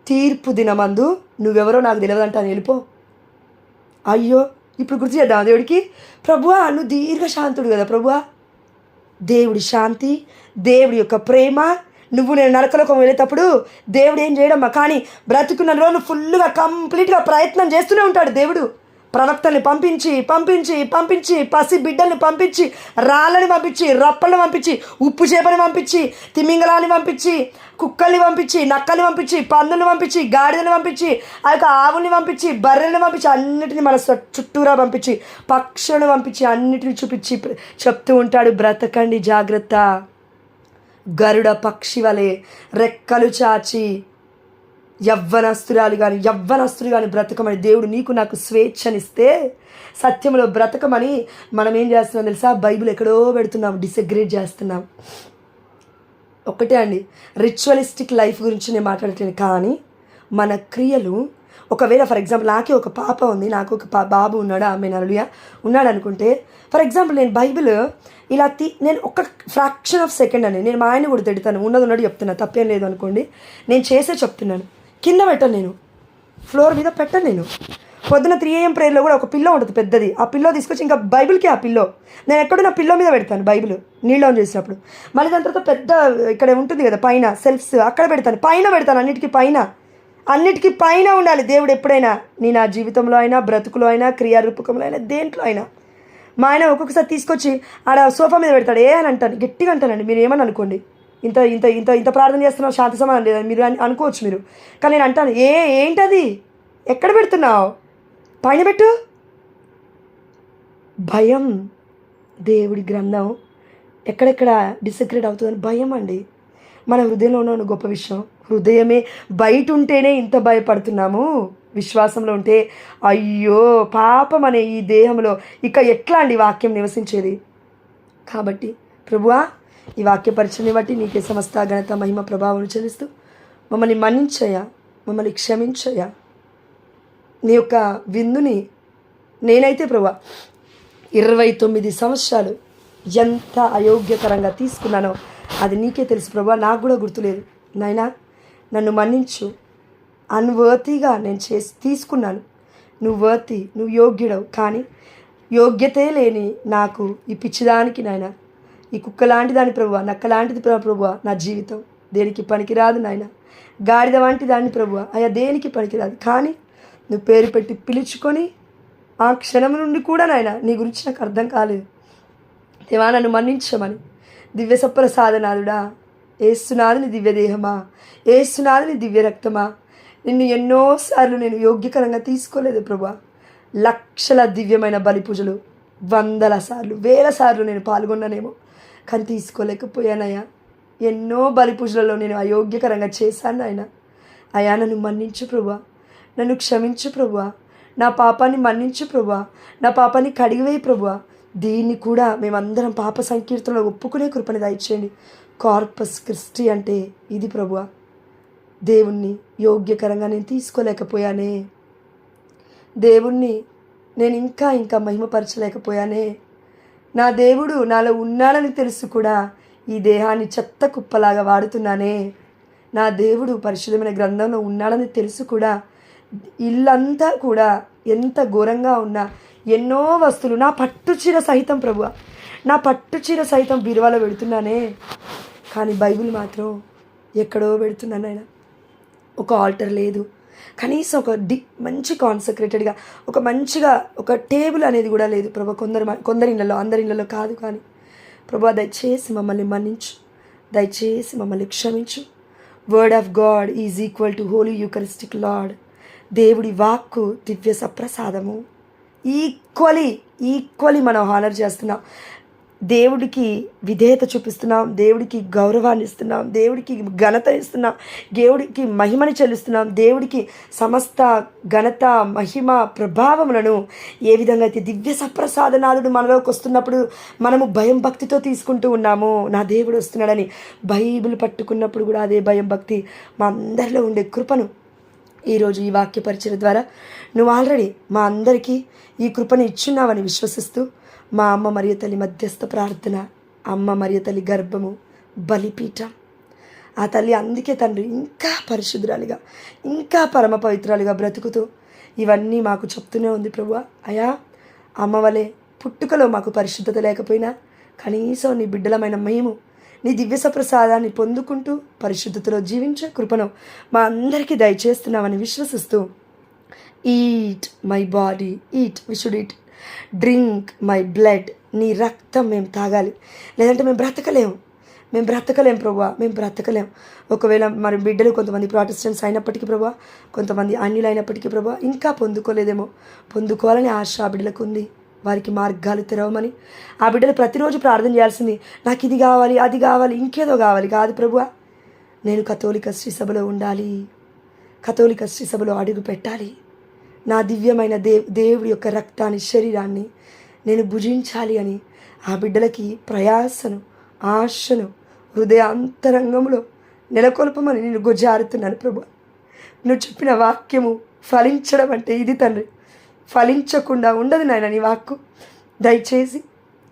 తీర్పు దినమందు నువ్వెవరో నాకు తెలియదంటాను, వెళ్ళిపో. అయ్యో ఇప్పుడు గుర్తు చేద్దాం దేవుడికి, ప్రభువా నువ్వు దీర్ఘశాంతుడు కదా ప్రభువా. దేవుడి శాంతి, దేవుడి యొక్క ప్రేమ, నువ్వు నేను నరకలోకం వెళ్ళేటప్పుడు దేవుడు ఏం చేయడమ్మా, కానీ బ్రతుకున్న రోజు ఫుల్గా కంప్లీట్గా ప్రయత్నం చేస్తూనే ఉంటాడు దేవుడు. ప్రవక్తల్ని పంపించి పసి బిడ్డల్ని పంపించి, రాళ్ళని పంపించి, రప్పల్ని పంపించి, ఉప్పు చేపని పంపించి, తిమింగలాన్ని పంపించి, కుక్కల్ని పంపించి, నక్కల్ని పంపించి, పందుల్ని పంపించి, గాడిదల్ని పంపించి, ఆ యొక్క ఆవుల్ని పంపించి, బర్రెల్ని పంపించి, అన్నిటిని మన చుట్టూరా పంపించి, పక్షులను పంపించి, అన్నిటిని చూపించి చెప్తూ ఉంటాడు, బ్రతకండి జాగ్రత్త, గరుడ పక్షి వలె రెక్కలు చాచి యవ్వనస్తులు కానీ బ్రతకమని దేవుడు నీకు నాకు స్వేచ్ఛనిస్తే, సత్యంలో బ్రతకమని మనం ఏం చేస్తున్నాం తెలుసా? బైబిల్ ఎక్కడో పెడుతున్నాం, డిసగ్రేడ్ చేస్తున్నాం. ఒకటే అండి, రిచువలిస్టిక్ లైఫ్ గురించి నేను మాట్లాడట్లేదు, కానీ మన క్రియలు, ఒకవేళ ఫర్ ఎగ్జాంపుల్ నాకే ఒక పాప ఉంది, నాకు ఒక బాబు ఉన్నాడు, ఆమె హల్లెలూయా ఉన్నాడు అనుకుంటే, ఫర్ ఎగ్జాంపుల్ నేను బైబిల్ ఇలా నేను ఒక ఫ్రాక్షన్ ఆఫ్ సెకండ్ అని నేను మా ఆయన కూడా తిడతాను, ఉన్నది చెప్తున్నా, తప్పేం లేదు అనుకోండి, నేను చెప్తున్నాను, కింద పెట్టను నేను, ఫ్లోర్ మీద పెట్టను నేను. పొద్దున 3 AM ప్రేయర్లో కూడా ఒక పిల్లో ఉంటుంది పెద్దది, ఆ పిల్లో తీసుకొచ్చి ఇంకా బైబిల్కి ఆ పిల్లో నేను ఎక్కడో నా పిల్లో మీద పెడతాను బైబిల్ నీళ్ళు ఆన్ చేసినప్పుడు. మళ్ళీ దాని తర్వాత పెద్ద ఇక్కడ ఉంటుంది కదా పైన సెల్ఫ్స్, అక్కడ పెడతాను, పైన పెడతాను, అన్నిటికీ పైన ఉండాలి దేవుడు ఎప్పుడైనా. నీ నా జీవితంలో అయినా, బ్రతుకులో అయినా, క్రియారూపకంలో అయినా, దేంట్లో అయినా. మా ఆయన ఒక్కొక్కసారి తీసుకొచ్చి ఆడ సోఫా మీద పెడతాడు. అని అంటాను, గట్టిగా అంటానండి, మీరు ఏమని అనుకోండి, ఇంత ఇంత ఇంత ఇంత ప్రార్థన చేస్తున్నావు, శాంతి సమాధానం లేదని మీరు అనుకోవచ్చు మీరు, కానీ నేను అంటాను, ఏంటది, ఎక్కడ పెడుతున్నావు, పైన పెట్టు. భయం దేవుడి గ్రంథం ఎక్కడెక్కడ డిసగ్రేడ్ అవుతుందని భయం అండి. మన హృదయంలో ఉన్న గొప్ప విషయం, హృదయమే బయట ఉంటేనే ఇంత భయపడుతున్నాము, విశ్వాసంలో ఉంటే అయ్యో పాపం అనే ఈ దేహంలో ఇక ఎట్లా అండి వాక్యం నివసించేది. కాబట్టి ప్రభువా, ఈ వాక్య పరిచయాన్ని బట్టి నీకే సమస్త ఘనత మహిమ ప్రభావం చెల్లిస్తూ మమ్మల్ని మన్నించయ్యా, మమ్మల్ని క్షమించయ్యా. నీ యొక్క విందుని నేనైతే ప్రభువా 29 సంవత్సరాలు ఎంత అయోగ్యకరంగా తీసుకున్నానో అది నీకే తెలుసు ప్రభువా, నాకు కూడా గుర్తులేదు నాయనా. నన్ను మన్నించు, అన్వర్తీగా నేను తీసుకున్నాను, నువ్వు వర్తి, నువ్వు యోగ్యుడవు, కానీ యోగ్యతే లేని నాకు ఈ పిచ్చిదానికి నాయన, ఈ కుక్క లాంటి దాని ప్రభువా, నక్క లాంటిది ప్రభువా, నా జీవితం దేనికి పనికిరాదు నాయన, గాడిద వంటి దాన్ని ప్రభువా అయ్యా దేనికి పనికిరాదు. కానీ నువ్వు పేరు పెట్టి పిలుచుకొని ఆ క్షణం నుండి కూడా నాయన నీ గురించి నాకు అర్థం కాలేదు దేవా, నన్ను మన్నించమని. దివ్య సప్రసాదనాథుడా, ఏసునాథుని దివ్య దేహమా, ఏసునాథుని దివ్య రక్తమా, నిన్ను ఎన్నోసార్లు నేను యోగ్యకరంగా తీసుకోలేదు ప్రభువా. లక్షల దివ్యమైన బలి పూజలు, 100 సార్లు 1000 సార్లు నేను పాల్గొన్నానేమో, కానీ తీసుకోలేకపోయానయ్యా. ఎన్నో బలి పూజలలో నేను అయోగ్యకరంగా చేశాను ఆయన. అయ్యా నన్ను మన్నించు ప్రభువా, నన్ను క్షమించు ప్రభువా, నా పాపాన్ని మన్నించు ప్రభువా, నా పాపాన్ని కడిగివేయి ప్రభువా. దీన్ని కూడా మేమందరం పాప సంకీర్తనలో ఒప్పుకునే కృపని దయచేయండి. కార్పస్ క్రిస్టి అంటే ఇది ప్రభువా. దేవుణ్ణి యోగ్యకరంగా నేను తీసుకోలేకపోయానే, దేవుణ్ణి నేను ఇంకా మహిమపరచలేకపోయానే. నా దేవుడు నాలో ఉన్నాడని తెలుసు కూడా ఈ దేహాన్ని చెత్త కుప్పలాగా వాడుతున్నానే. నా దేవుడు పరిశుద్ధమైన గ్రంథంలో ఉన్నాడని తెలుసు కూడా ఇల్లంతా కూడా ఎంత ఘోరంగా ఉన్నా ఎన్నో వస్తువులు, నా పట్టుచీర సహితం ప్రభువా, నా పట్టుచీర సహితం బీరువాలో పెడుతున్నానే, కానీ బైబిల్ మాత్రం ఎక్కడో పెడుతున్నాను ఆయన. ఒక ఆల్టర్ లేదు, కనీసం ఒక మంచి కాన్సక్రేటెడ్గా ఒక మంచిగా ఒక టేబుల్ అనేది కూడా లేదు ప్రభా. కొందరి ఇళ్ళలో, అందరి ఇళ్ళలో కాదు. కానీ ప్రభా దయచేసి మమ్మల్ని మన్నించు, దయచేసి మమ్మల్ని క్షమించు. Word of God is equal to holy Eucharistic Lord. దేవుడి వాక్కు దివ్య సప్రసాదము. ఈక్వలీ మనం హానర్ చేస్తున్నాం, దేవుడికి విధేయత చూపిస్తున్నాం, దేవుడికి గౌరవాన్ని ఇస్తున్నాం, దేవుడికి ఘనత ఇస్తున్నాం, దేవుడికి మహిమని చెల్లిస్తున్నాం. దేవుడికి సమస్త ఘనత మహిమ ప్రభావములను ఏ విధంగా అయితే దివ్య సప్రసాదనాథుడు మనలోకి వస్తున్నప్పుడు మనము భయం భక్తితో తీసుకుంటూ ఉన్నాము, నా దేవుడు వస్తున్నాడని బైబిల్ పట్టుకున్నప్పుడు కూడా అదే భయం భక్తి మా అందరిలో ఉండే కృపను ఈరోజు ఈ వాక్య పరిచయం ద్వారా నువ్వు ఆల్రెడీ మా అందరికీ ఈ కృపను ఇచ్చున్నావని విశ్వసిస్తూ మా అమ్మ మరియ తల్లి మధ్యస్థ ప్రార్థన, అమ్మ మరియ తల్లి గర్భము బలిపీఠం, ఆ తల్లి అందుకే తండ్రి ఇంకా పరిశుద్ధురాలిగా, ఇంకా పరమ పవిత్రాలుగా బ్రతుకుతూ ఇవన్నీ మాకు చెప్తూనే ఉంది ప్రభువా. అయా అమ్మ వలె పుట్టుకలో మాకు పరిశుద్ధత లేకపోయినా కనీసం నీ బిడ్డలమైన మేము నీ దివ్య సప్రసాదాన్ని పొందుకుంటూ పరిశుద్ధతలో జీవించే కృపను మా అందరికీ దయచేస్తున్నామని విశ్వసిస్తూ, eat my body, we should eat, drink my blood, నీ రక్తం మేము తాగాలి, లేదంటే మేము బ్రతకలేం ప్రభువా, మేము బ్రతకలేం. ఒకవేళ మరి బిడ్డలు కొంతమంది ప్రాటెస్టెంట్స్ అయినప్పటికీ ప్రభువా, కొంతమంది అన్యులు అయినప్పటికీ ప్రభువా ఇంకా పొందుకోలేదేమో, పొందుకోవాలని ఆశ ఆ బిడ్డలకు ఉంది. వారికి మార్గాలు తెరవమని ఆ బిడ్డలు ప్రతిరోజు ప్రార్థన చేయాల్సింది, నాకు ఇది కావాలి, అది కావాలి, ఇంకేదో కావాలి కాదు ప్రభువా. నేను కథోలిక శ్రీ సభలో ఉండాలి, కథోలిక శ్రీ సభలో అడుగు పెట్టాలి, నా దివ్యమైన దేవుడి యొక్క రక్తాన్ని, శరీరాన్ని నేను భుజించాలి అని ఆ బిడ్డలకి ప్రయాసను, ఆశను హృదయ అంతరంగంలో నెలకొల్పమని నేను గొజారుతున్నాను ప్రభు. నువ్వు చెప్పిన వాక్యము ఫలించడం అంటే ఇది తండ్రి, ఫలించకుండా ఉండదు నాయన నీ వాక్కు. దయచేసి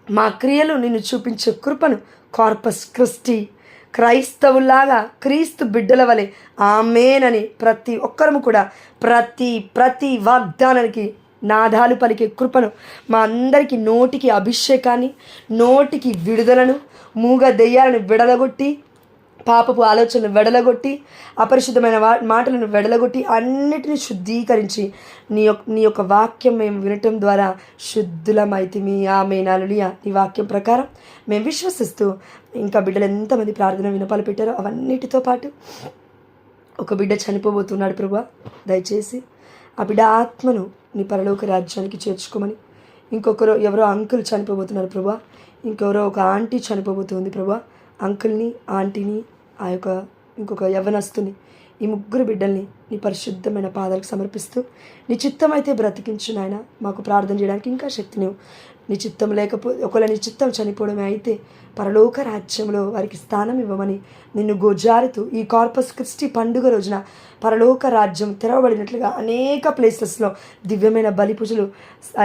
మా క్రియలు నిన్ను చూపించే కృపను కార్పస్ క్రిస్టి క్రైస్తవులాగా క్రీస్తు బిడ్డల వలె ఆమేనని ప్రతి ఒక్కరము కూడా ప్రతి వాగ్దానానికి నాదాలు పలికే కృపను మా అందరికీ నోటికి అభిషేకాన్ని, నోటికి విడుదలను, మూగ దెయ్యాలను వెడలగొట్టి, పాపపు ఆలోచనలు వెడలగొట్టి, అపరిశుద్ధమైన మాటలను వెడలగొట్టి, అన్నిటిని శుద్ధీకరించి నీ యొక్క వాక్యం మేము వినటం ద్వారా శుద్ధులమైతిమి. ఆమేన్. హల్లెలూయా. నీ వాక్యం ప్రకారం మేము విశ్వసిస్తూ ఇంకా బిడ్డలు ఎంతమంది ప్రార్థన వినపాలు పెట్టారో అవన్నిటితో పాటు ఒక బిడ్డ చనిపోబోతున్నాడు ప్రభువా, దయచేసి ఆ బిడ్డ ఆత్మను నీ పరలోక రాజ్యానికి చేర్చుకోమని. ఇంకొకరు ఎవరో అంకుల్ చనిపోబోతున్నారు ప్రభువా, ఇంకెవరో ఒక ఆంటీ చనిపోబోతుంది ప్రభువా. అంకుల్ని, ఆంటీని, ఆ యొక్క ఇంకొక యవ్వనస్తుని, ఈ ముగ్గురు బిడ్డల్ని నీ పరిశుద్ధమైన పాదాలకు సమర్పిస్తూ నీ చిత్తం అయితే బ్రతికించు నాయన. మాకు ప్రార్థన చేయడానికి ఇంకా శక్తి నువ్వు. నీ చిత్తం లేకపోతే ఒకవేళ నీ చిత్తం చనిపోవడమే అయితే పరలోక రాజ్యంలో వారికి స్థానం ఇవ్వమని నిన్ను గోజారుతూ ఈ కార్పస్ క్రిస్టి పండుగ రోజున పరలోక రాజ్యం తెరవబడినట్లుగా అనేక ప్లేసెస్లో దివ్యమైన బలి పూజలు ఆ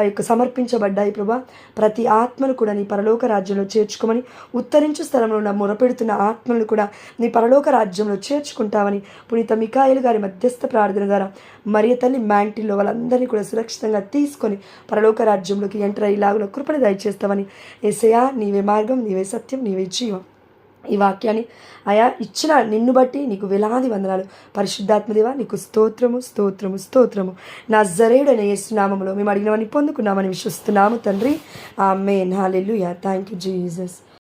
యొక్క సమర్పించబడ్డాయి ప్రభా. ప్రతి ఆత్మను కూడా నీ పరలోక రాజ్యంలో చేర్చుకోమని, ఉత్తరించు స్థలంలో ఉన్న మొరపెడుతున్న ఆత్మలను కూడా నీ పరలోక రాజ్యంలో చేర్చుకుంటామని పునీత మిఖాయేలు గారి మధ్యస్థ ప్రార్థన ద్వారా మరియ తల్లి మ్యాంటిల్లో వాళ్ళందరినీ కూడా సురక్షితంగా తీసుకొని పరలోక రాజ్యంలోకి ఎంటర్ అయ్యేలాగున కృపణ దయచేస్తామని. యేసయ్యా, నీవే మార్గం, నీవే సత్యం, నీవే జీవం. ఈ వాక్యాన్ని అయా ఇచ్చిన నిన్ను బట్టి నీకు వేలాది వందనాలు. పరిశుద్ధాత్మదేవా, నీకు స్తోత్రము స్తోత్రము స్తోత్రము. నజరేయుడైన యేసు నామములో మేము అడిగినవన్నీ పొందుకున్నామని విశ్వసిస్తున్నాము తండ్రి. ఆమేన్. హల్లెలూయా. Thank you Jesus.